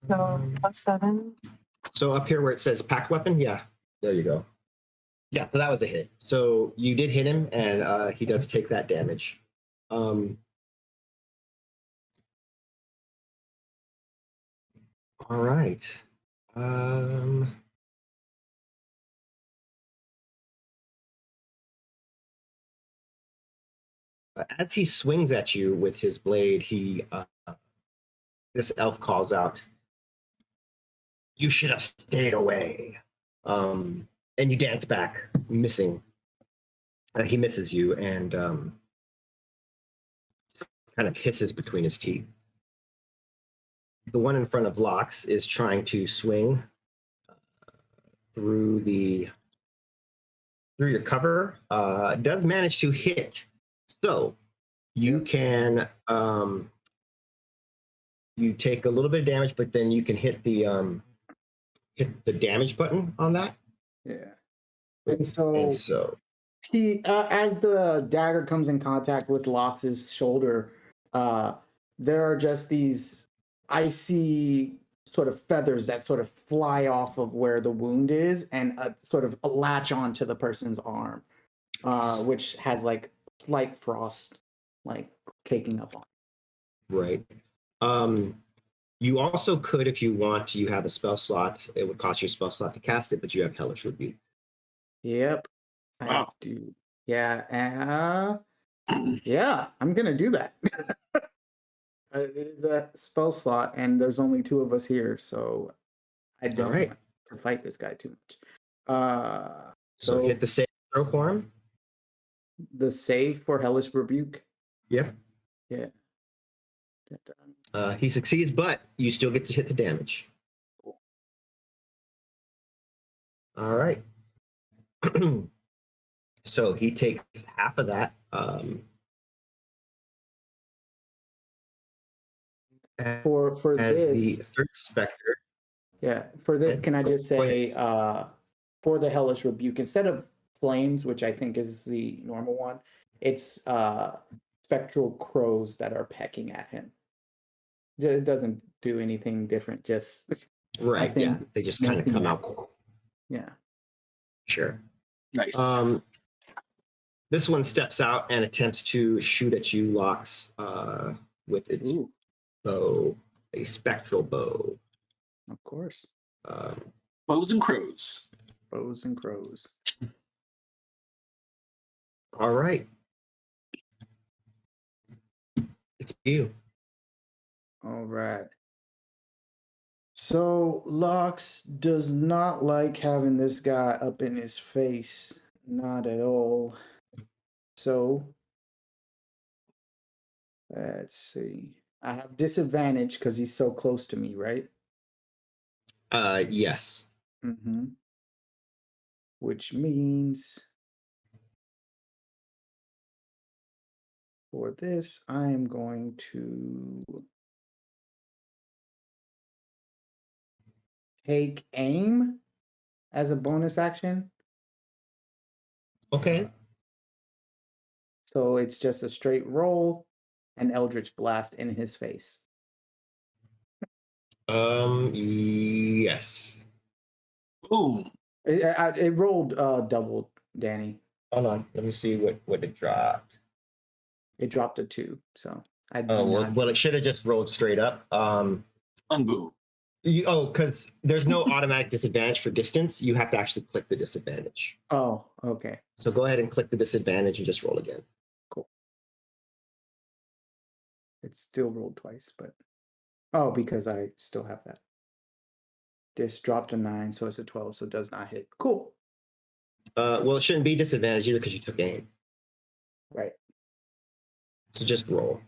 So +7. So up here where it says packed weapon, yeah, there you go. Yeah, so that was a hit. So you did hit him, and he does take that damage. All right. As he swings at you with his blade, this elf calls out, "You should have stayed away." And you dance back, missing. He misses you and kind of hisses between his teeth. The one in front of Lox is trying to swing through your cover. Does manage to hit. So you can you take a little bit of damage, but then you can hit the damage button on that. Yeah. And so he, as the dagger comes in contact with Lox's shoulder, there are just these icy sort of feathers that sort of fly off of where the wound is and sort of latch onto the person's arm, which has like slight frost, like caking up on. Right. You also could, if you want, you have a spell slot. It would cost you a spell slot to cast it, but you have Hellish Rebuke. Yep. Wow. I do. Yeah. Yeah, I'm going to do that. It is a spell slot, and there's only 2 of us here, so I don't want to fight this guy too much. So hit the save throw for him. The save for Hellish Rebuke? Yep. Yeah. He succeeds, but you still get to hit the damage. Cool. All right. So he takes half of that. For this, the third Specter. Yeah, for this, can I just say, for the Hellish Rebuke, instead of flames, which I think is the normal one, it's spectral crows that are pecking at him. It doesn't do anything different, just right. Yeah, they just kind of come out. Yeah. Sure. Nice. This one steps out and attempts to shoot at you, Lox, with its bow, a spectral bow. Of course. Bows and crows. Bows and crows. All right. It's you. All right. So Lox does not like having this guy up in his face. Not at all. So let's see. I have disadvantage because he's so close to me, right? Yes. Mm-hmm. Which means for this, I am going to take aim as a bonus action. Okay. So it's just a straight roll and Eldritch Blast in his face. Yes. Boom. It rolled double, Danny. Hold on. Let me see what it dropped. It dropped a 2, so I. Well, it should have just rolled straight up. Unboo. Because there's no automatic disadvantage for distance. You have to actually click the disadvantage. Oh, okay. So go ahead and click the disadvantage and just roll again. Cool. It still rolled twice, but because I still have that. This dropped a 9, so it's a 12, so it does not hit. Cool. Well, it shouldn't be disadvantage either because you took aim. Right. So just roll.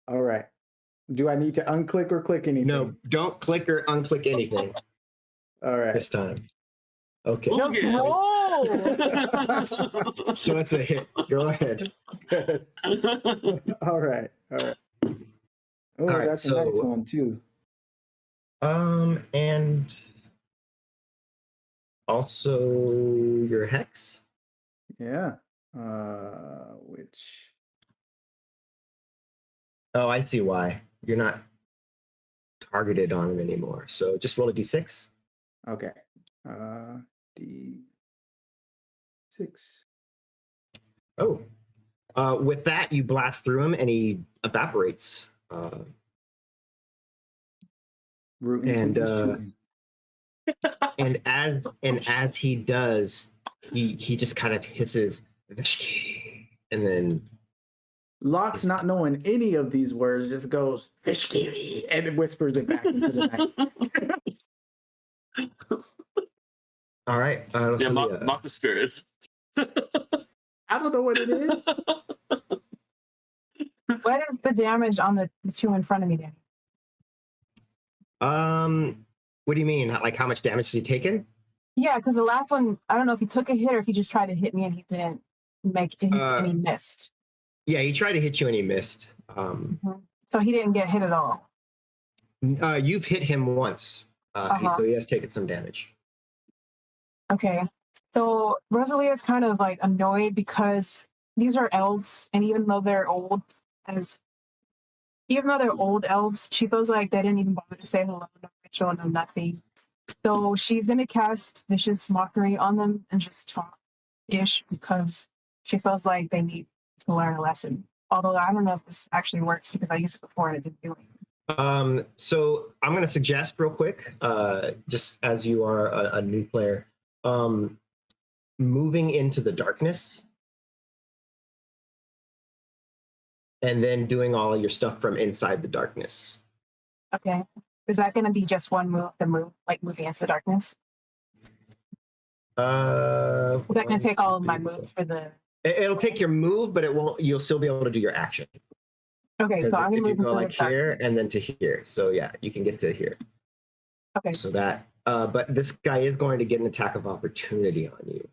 All right. Do I need to unclick or click anything? No, don't click or unclick anything. All right. This time. Okay. Just roll. So it's a hit. Go ahead. All right. Oh, All right, that's a nice one too. And also your hex. Yeah. Which? Oh, I see why. You're not targeted on him anymore. So just roll a d6. Okay. D6. Oh. With that, you blast through him and he evaporates. And as he does, he just kind of hisses, and then Locke's, not knowing any of these words, just goes Fishkiri and it whispers it back into the night. All right. Yeah, mock the spirits. I don't know what it is. What is the damage on the two in front of me, Danny? What do you mean? Like how much damage has he taken? Yeah, because the last one, I don't know if he took a hit or if he just tried to hit me and he didn't make it, and he missed. Yeah, he tried to hit you and he missed. So he didn't get hit at all. You've hit him once, so he has taken some damage. Okay, so Rosalia is kind of like annoyed because these are elves, and even though they're old elves, she feels like they didn't even bother to say hello, no ritual, no nothing. So she's gonna cast Vicious Mockery on them and just talk-ish because she feels like they need to learn a lesson. Although I don't know if this actually works because I used it before and it didn't do anything. So I'm going to suggest real quick, just as you are a new player, moving into the darkness and then doing all of your stuff from inside the darkness. Okay. Is that going to be just one move, moving into the darkness? Is that going to take all of my moves for the... It'll take your move, but it won't. You'll still be able to do your action. Okay, so I'm going to move go like here and then to here. So yeah, you can get to here. Okay. So that, but this guy is going to get an attack of opportunity on you.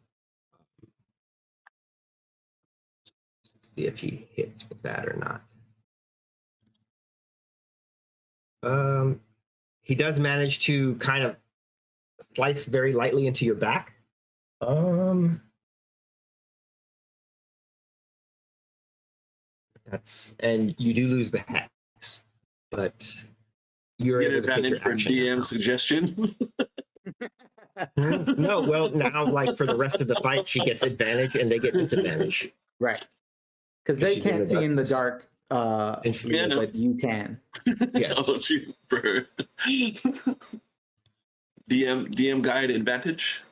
Let's see if he hits with that or not. He does manage to kind of slice very lightly into your back. And you do lose the hex, but you're get able to advantage for DM now. Suggestion. No, well now, like for the rest of the fight, she gets advantage and they get disadvantage. Right, because they can't see in the dark. But you can. Yes. I'll shoot for her. DM guide advantage.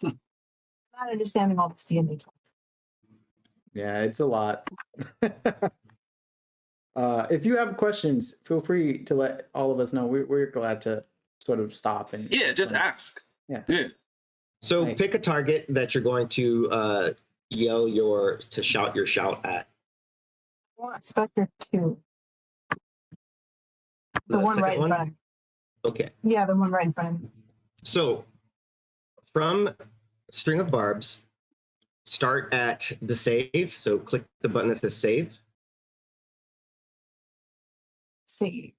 Not understanding all this D&D talk. Yeah, it's a lot. If you have questions, feel free to let all of us know. We're glad to sort of stop and just ask. Yeah. So pick a target that you're going to shout your shout at. I want Specter 2. The one right in front of me. Okay. Yeah, the one right in front of me. So from String of Barbs, start at the save. So click the button that says save. Save.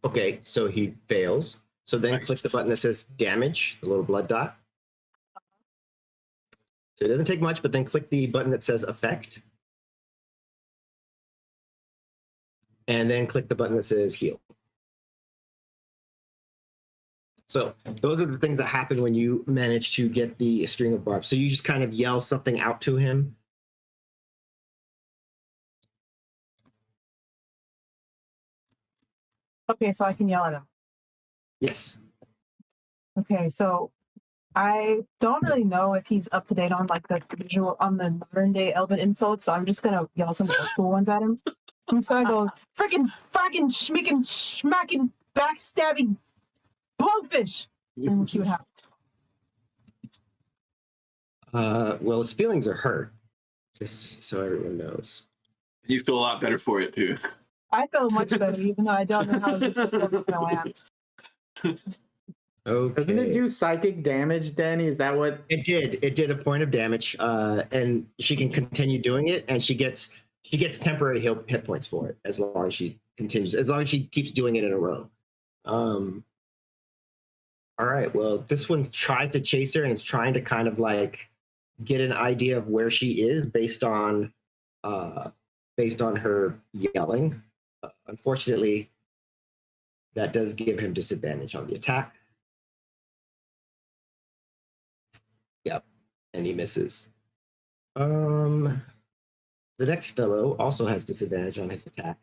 Okay, so he fails. So then click the button that says damage, the little blood dot. So it doesn't take much, but then click the button that says effect. And then click the button that says heal. So those are the things that happen when you manage to get the String of Barbs. So you just kind of yell something out to him. Okay, so I can yell at him. Yes. Okay, so I don't really know if he's up to date on like the visual on the modern day elven insults, so I'm just gonna yell some old school ones at him. Inside I go, freaking, schmicking, smacking, backstabbing blowfish. And we'll see what happens. Well, his feelings are hurt, just so everyone knows. You feel a lot better for it, too. I feel much better, even though I don't know how this is going to land. Okay. Doesn't it do psychic damage, Danny? Is that what It did. It did a point of damage, and she can continue doing it, and she gets temporary hit points for it as long as she continues, as long as she keeps doing it in a row. All right. Well, this one tries to chase her, and it's trying to kind of like get an idea of where she is based on her yelling. Unfortunately, that does give him disadvantage on the attack. Yep, and he misses. The next fellow also has disadvantage on his attack.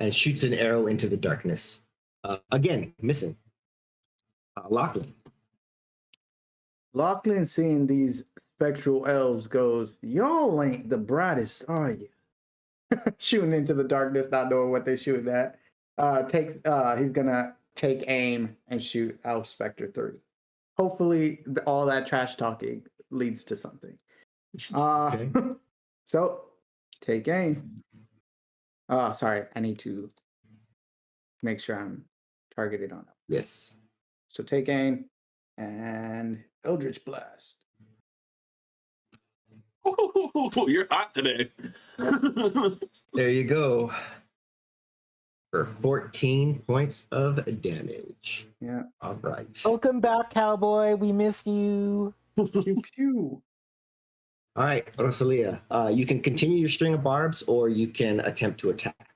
And shoots an arrow into the darkness. Again, missing. Lachlan. Lachlan, seeing these spectral elves, goes, "Y'all ain't the brightest, are you?" Shooting into the darkness, not knowing what they shooting at. He's gonna take aim and shoot Elf Specter 3. Hopefully, all that trash talking leads to something. Okay. So take aim. Sorry, I need to make sure I'm targeted on it. Yes. So take aim and Eldritch Blast. Ooh, you're hot today. There you go. For 14 points of damage. Yeah. All right. Welcome back, cowboy. We miss you. Pew pew. All right, Rosalia. You can continue your string of barbs, or you can attempt to attack.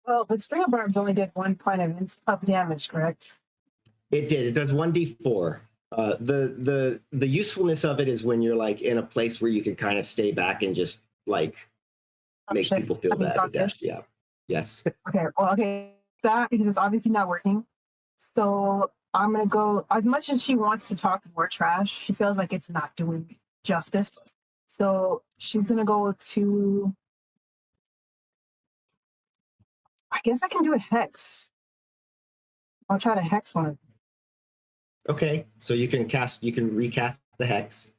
Well, the string of barbs only did 1 point of damage, correct? It did. It does 1d4. The usefulness of it is when you're like in a place where you can kind of stay back and just like make people feel bad to death. Yeah. Yes. Okay. Well, okay. That because it's obviously not working. So I'm gonna go. As much as she wants to talk more trash, she feels like it's not doing justice. So she's gonna go to. I guess I can do a hex. I'll try to hex one. Okay. So you can recast the hex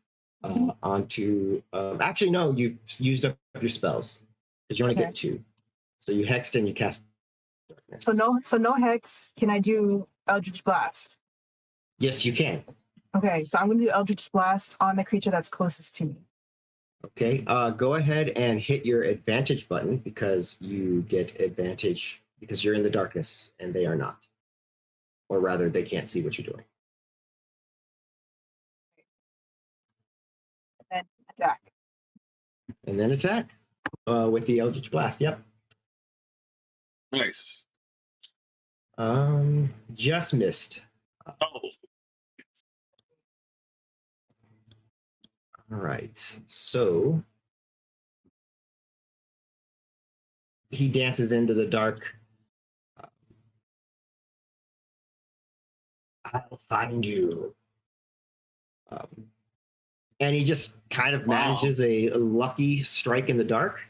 onto. Actually, no. You've used up your spells because you only get 2. So you hexed and you cast darkness. So no hex. Can I do Eldritch Blast? Yes, you can. Okay, so I'm going to do Eldritch Blast on the creature that's closest to me. Okay, go ahead and hit your advantage button because you get advantage because you're in the darkness and they are not. Or rather, they can't see what you're doing. And then attack. And then attack with the Eldritch Blast. Yep. Nice. Just missed. Oh. All right. So he dances into the dark. I'll find you. And he just kind of manages a lucky strike in the dark.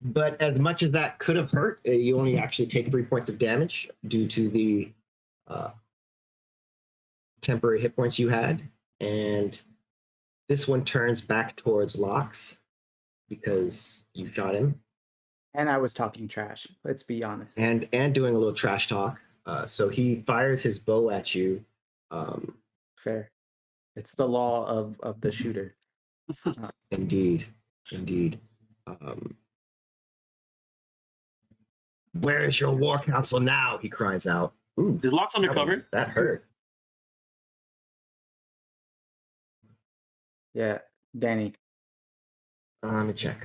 But as much as that could have hurt, you only actually take 3 points of damage due to the temporary hit points you had. And this one turns back towards Lox because you shot him. And I was talking trash, let's be honest. And doing a little trash talk. So he fires his bow at you. Fair. It's the law of the shooter. Indeed. Where is your war council now? He cries out. Ooh, Is Lox undercover? that hurt. Yeah, Danny. Let me check.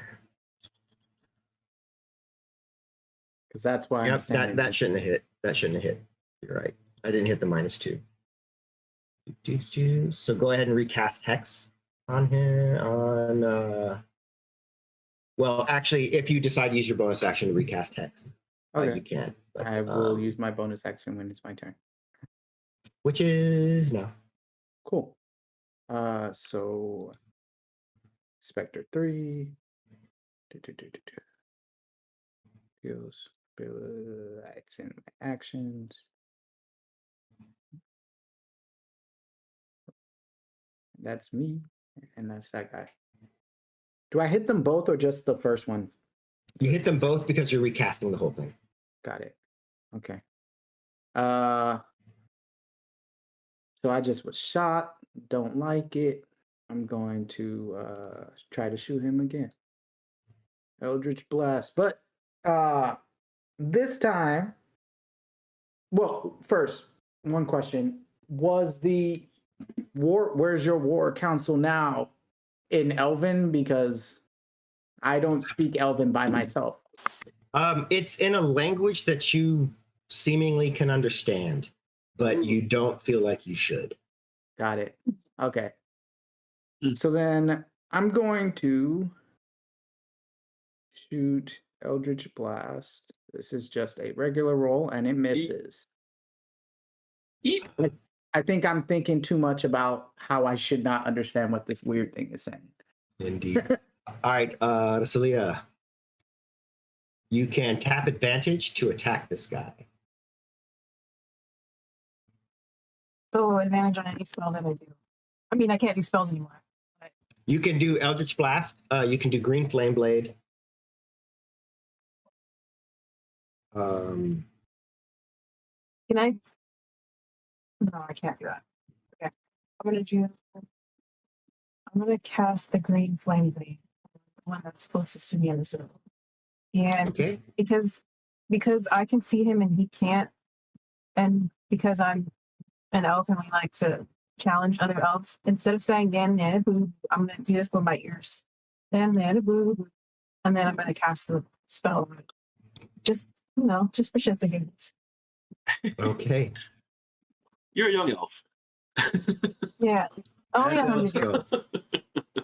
Because that's why I'm Yep, standing. that shouldn't have hit. That shouldn't have hit. You're right. I didn't hit the -2. So go ahead and recast Hex on him. Well, actually, if you decide to use your bonus action to recast Hex, Okay. you can. But, I will use my bonus action when it's my turn. witches now. Cool. So Specter 3. Skills. It's in my actions. That's me, and that's that guy. Do I hit them both or just the first one? You hit them both because you're recasting the whole thing. Got it. Okay. So I just was shot. Don't like it. I'm going to try to shoot him again. Eldritch Blast. But this time, well, first, one question. Was the where's your war council now in Elven? Because I don't speak Elven by myself. It's in a language that you seemingly can understand, but you don't feel like you should. Got it. Okay. So then I'm going to shoot Eldritch Blast. This is just a regular roll, and it misses. I think I'm thinking too much about how I should not understand what this weird thing is saying. Indeed. All right, Celia, you can tap advantage to attack this guy. So advantage on any spell that I do. I mean, I can't do spells anymore. But... You can do Eldritch Blast. You can do Green Flame Blade. Can I? No, I can't do that. Okay. I'm gonna cast the Green Flame Blade, the one that's closest to me in the circle. And okay. because I can see him and he can't, and because I'm an elf and we like to challenge other elves, instead of saying Dan Nana Boo, I'm gonna do this with my ears. Dan Nana Boo, and then I'm gonna cast the spell. Just just for shits and giggles. Okay. You're a young elf. Yeah. Oh yeah.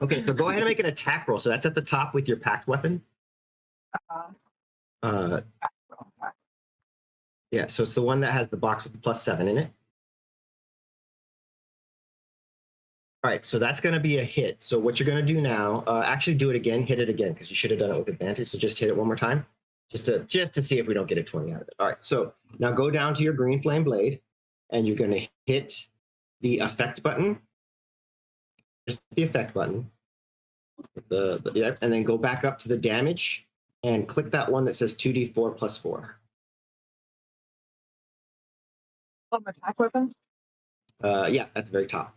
Okay, so go ahead and make an attack roll. So that's at the top with your packed weapon. Yeah, so it's the one that has the box with the +7 in it. All right, so that's going to be a hit. So what you're going to do now, actually do it again, hit it again, because you should have done it with advantage. So just hit it one more time, just to see if we don't get a 20 out of it. All right, so now go down to your Green Flame Blade, and you're going to hit the effect button, just the effect button, and then go back up to the damage, and click that one that says 2d4 + 4. Oh, my attack weapon? Yeah, at the very top.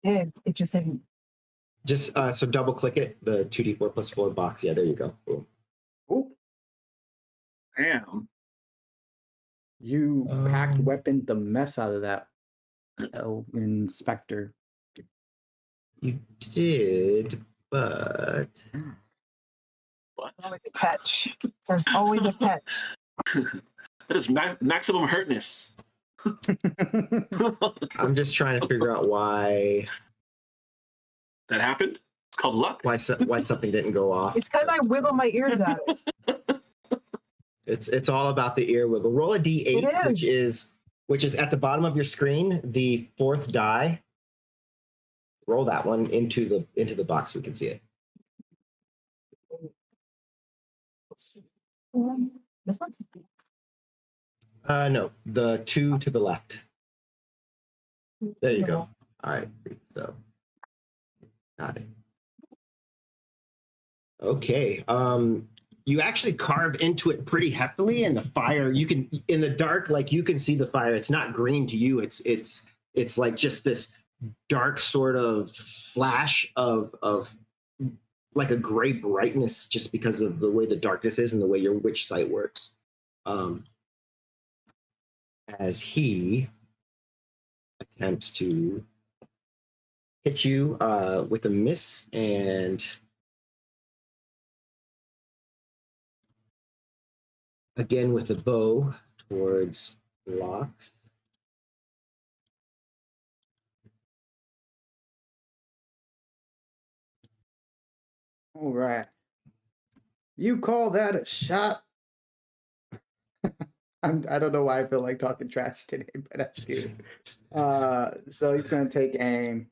It just didn't. Just so double click it, the 2d4 + 4 box. Yeah, there you go. Boom. Oh, damn! You packed weapon the mess out of that Elven Specter. You did, but What? Always a catch. There's always a catch. That is maximum hurtness. I'm just trying to figure out why that happened. It's called luck. Why something didn't go off. It's because I wiggle my ears at it. It's all about the ear wiggle. Roll a d8, which is at the bottom of your screen, the 4th die. Roll that one into the box so we can see it. This one? No, the 2 to the left. There you go. All right, so got it. Okay. You actually carve into it pretty heftily, and the fire, you can, in the dark, like you can see the fire. It's not green to you. It's like just this dark sort of flash of like a gray brightness, just because of the way the darkness is and the way your witch sight works. As he attempts to hit you with a miss, and again with a bow towards Locks. All right. You call that a shot? I don't know why I feel like talking trash today, but I do. So he's going to take aim.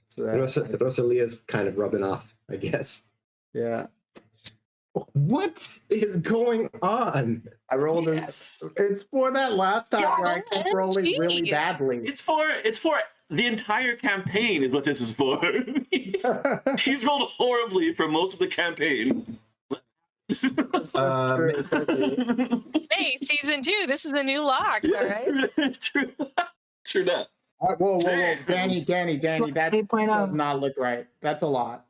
So Rosalia's kind of rubbing off, I guess. Yeah. What is going on? I rolled Yes. It's for that last time where I kept rolling OMG. really badly. It's for the entire campaign is what this is for. He's rolled horribly for most of the campaign. That's true. Hey, season 2, this is a new lock, all right? True. True that. Whoa. Danny, that 8.0. does not look right. That's a lot.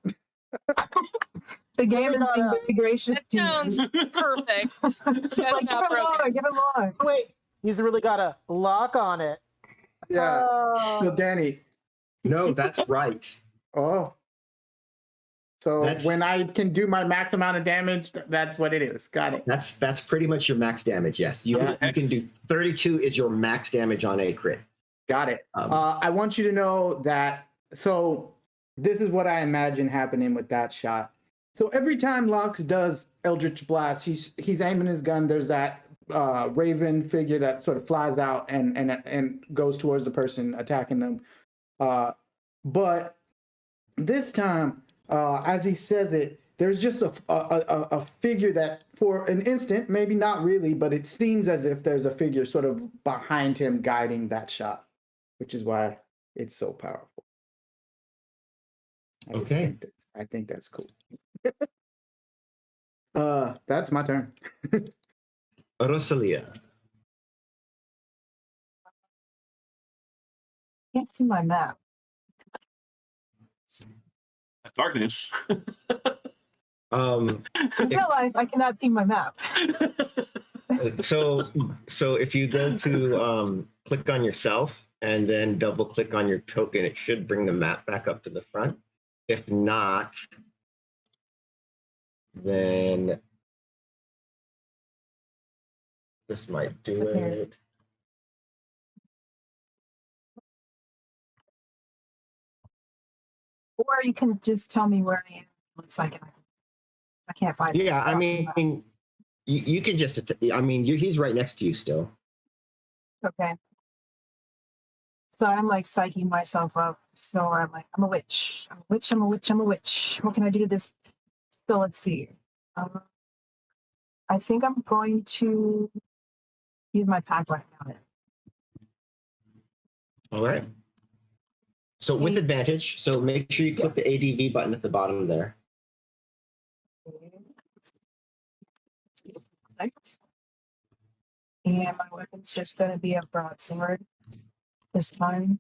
The game is being very gracious That to you. sounds perfect. That's Give not it more, broken. give it more. Wait, he's really got a lock on it. Yeah. Oh. So Danny. No, that's right. Oh. So That's- when I can do my max amount of damage, that's what it is. Got it. That's pretty much your max damage. Yes, you can do 32 is your max damage on a crit. Got it. I want you to know that. So this is what I imagine happening with that shot. So every time Lox does Eldritch Blast, he's aiming his gun. There's that raven figure that sort of flies out and goes towards the person attacking them. But this time, as he says it, there's just a figure that for an instant, maybe not really, but it seems as if there's a figure sort of behind him guiding that shot, which is why it's so powerful. I think that's cool. That's my turn. Rosalia. Can't see my map. Darkness. In real life, I cannot see my map. So if you go to click on yourself and then double click on your token, it should bring the map back up to the front. If not, then this might do it. Or you can just tell me where I am. Looks like I can't find it. Yeah, I mean, you can just. I mean, he's right next to you still. Okay. So I'm like psyching myself up. So I'm like, I'm a witch. I'm a witch. I'm a witch. I'm a witch. What can I do to this? So let's see. I think I'm going to use my pack right now. All right. So with advantage, so make sure you click the ADV button at the bottom there. And my weapon's just going to be a broadsword this time.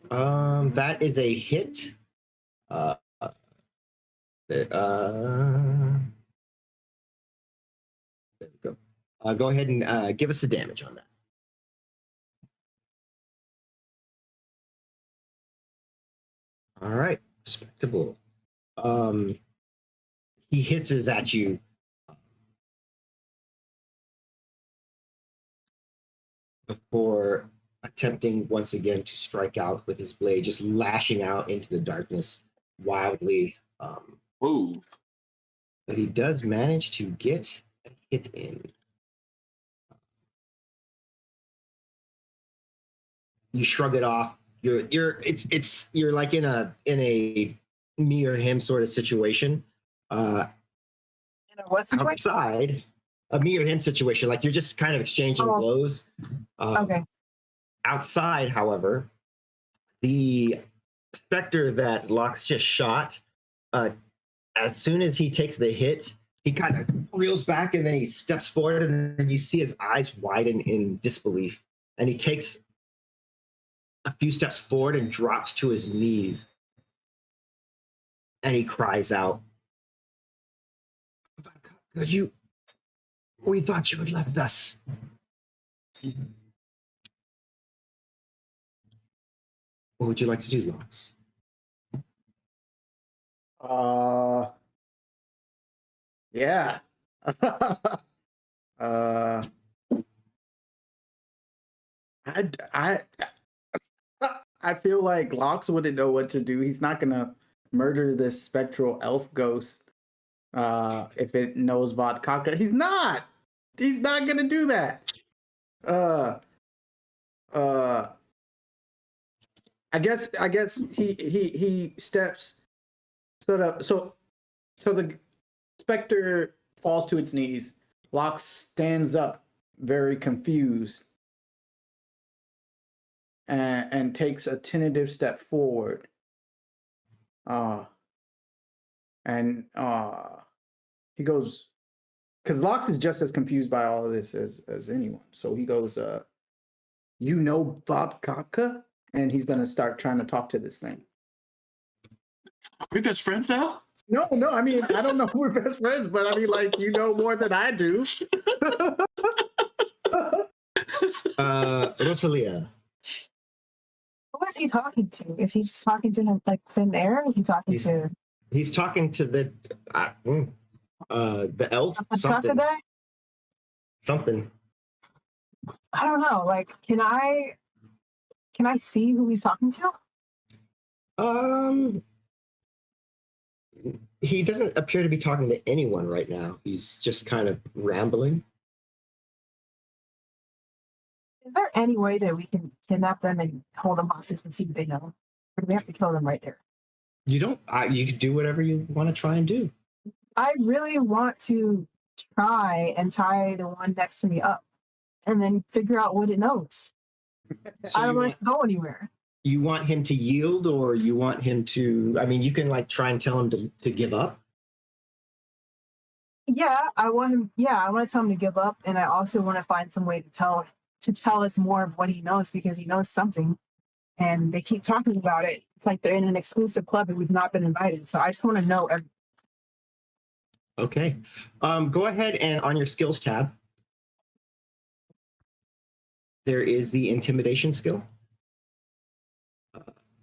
That is a hit. There we go. Go ahead and give us the damage on that. All right, respectable. He hisses at you. Before attempting once again to strike out with his blade, just lashing out into the darkness wildly. Ooh. But he does manage to get a hit in. You shrug it off. You're like in a me or him sort of situation. What's outside a me or him situation, like you're just kind of exchanging blows. Okay. Outside, however, the Specter that Lox just shot, as soon as he takes the hit, he kind of reels back and then he steps forward, and then you see his eyes widen in disbelief, and he takes a few steps forward and drops to his knees, and he cries out, we thought you had left us. What would you like to do, Lox? Yeah. I feel like Locks wouldn't know what to do. He's not gonna murder this spectral elf ghost if it knows Vodkaka. He's not. He's not gonna do that. I guess he steps stood up. So the Specter falls to its knees. Locks stands up, very confused, and takes a tentative step forward. He goes, because Locks is just as confused by all of this as anyone. So he goes, you know Vodkaka? And he's gonna start trying to talk to this thing. Are we best friends now? No, I mean, I don't know if we're best friends, but I mean, like, you know more than I do. Rosalia. Who is he talking to? Is he just talking to him like thin air? Is he talking to? He's talking to the elf. Something. Guy? Something. I don't know. Like, can I see who he's talking to? He doesn't appear to be talking to anyone right now. He's just kind of rambling. Is there any way that we can kidnap them and hold them hostage and see what they know? Or do we have to kill them right there? You don't. You can do whatever you want to try and do. I really want to try and tie the one next to me up and then figure out what it knows. So I don't want it to go anywhere. You want him to yield, or you want him to? I mean, you can like try and tell him to give up. Yeah, I want him. Yeah, I want to tell him to give up, and I also want to find some way to tell us more of what he knows, because he knows something, and they keep talking about it. It's like they're in an exclusive club and we've not been invited. So I just want to know everything. Okay, go ahead and on your skills tab, there is the intimidation skill.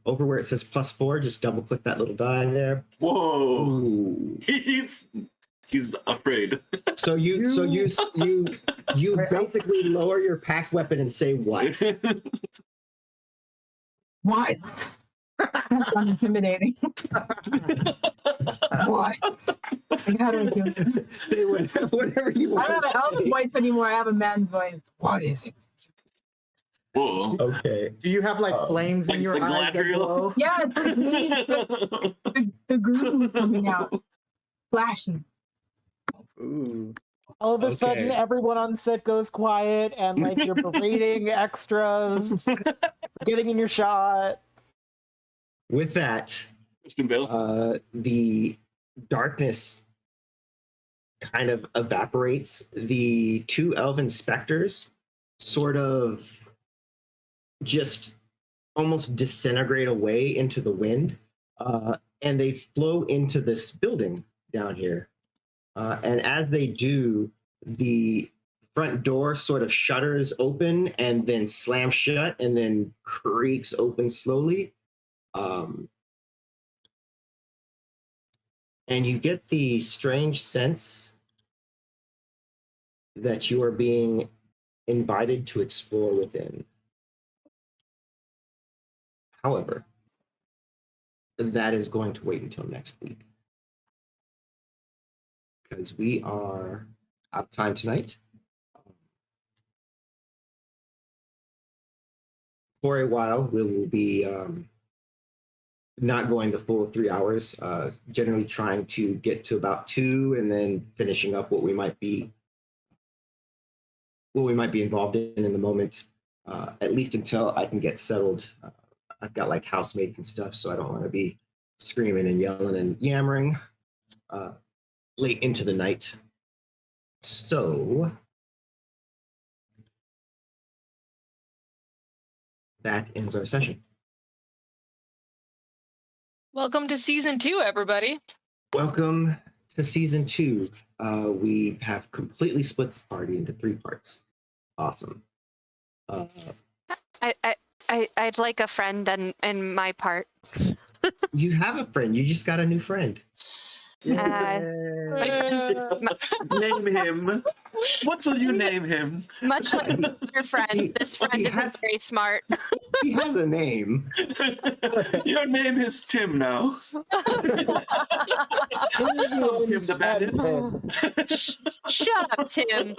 Over where it says +4, just double click that little die there. Whoa! Ooh. He's afraid. So you basically lower your packed weapon and say what? What? That's not intimidating. What? I gotta do it. Say whatever you want. I don't have an elf voice anymore. I have a man's voice. What is it? Whoa. Okay. Do you have like flames in your eyes that glow? Yeah, it's like me. The glue is coming out, flashing. Ooh. All of a sudden, everyone on set goes quiet, and like you're berating extras, getting in your shot. With that, the darkness kind of evaporates. The two elven specters sort of just almost disintegrate away into the wind, and they flow into this building down here. And as they do, the front door sort of shutters open and then slams shut and then creaks open slowly. And you get the strange sense that you are being invited to explore within. However, that is going to wait until next week, because we are out of time tonight. For a while, we will be not going the full 3 hours, generally trying to get to about 2 and then finishing up what we might be involved in the moment, at least until I can get settled. I've got like housemates and stuff, so I don't want to be screaming and yelling and yammering late into the night. So that ends our session. Welcome to season 2, everybody. Welcome to season 2. We have completely split the party into 3 parts. Awesome. I'd like a friend in my part. You have a friend. You just got a new friend. Name him. What will you name him? Much like your friend, this friend isn't very smart. He has a name. Your name is Tim now. Hello, Tim the Bandit. Shut up, Tim.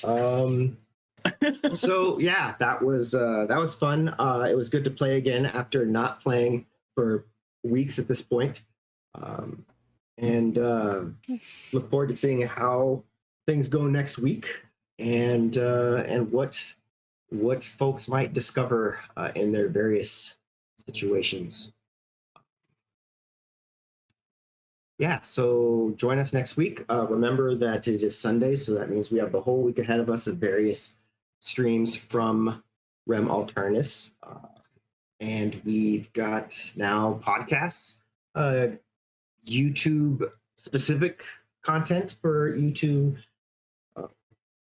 All right. So yeah, that was fun. It was good to play again after not playing for weeks at this point, and look forward to seeing how things go next week, and what folks might discover in their various situations. Yeah, so join us next week. Remember that it is Sunday, so that means we have the whole week ahead of us of various streams from Rem Alternus. And we've got now podcasts, YouTube-specific content for you to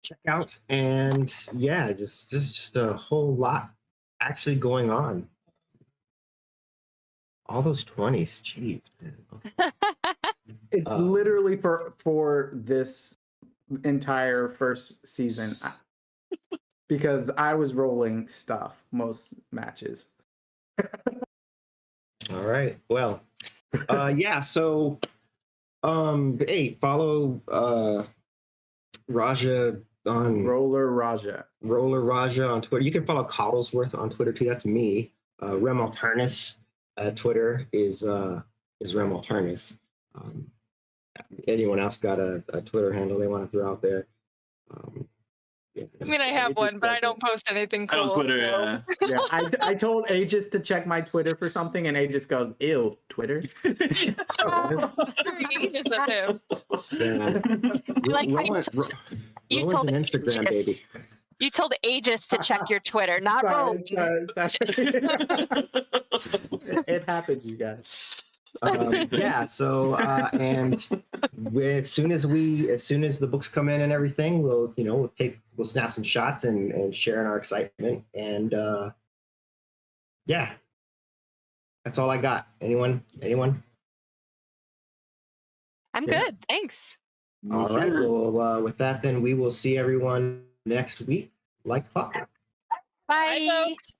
check out. And yeah, just a whole lot actually going on. All those 20s, jeez, man. It's literally for this entire first season because I was rolling stuff most matches. All right. Well, yeah. So, hey, follow Raja on Roller Raja on Twitter. You can follow Coddlesworth on Twitter too. That's me. Rem Alternus. Twitter is Rem Alternus. Anyone else got a Twitter handle they want to throw out there? Yeah. I mean, I have one, but I don't post anything cool. I don't Twitter. So. Yeah, I told Aegis to check my Twitter for something, and Aegis goes, "Ew, Twitter." Aegis of him. Yeah. Like you told an Instagram, baby. You told Aegis to check your Twitter, not Roll. It happens, you guys. Yeah. So and as soon as the books come in and everything, we'll snap some shots and share in our excitement. And yeah, that's all I got. Anyone? I'm good. Thanks. All right. Well, with that, then we will see everyone next week, like clockwork. Bye. Bye, folks.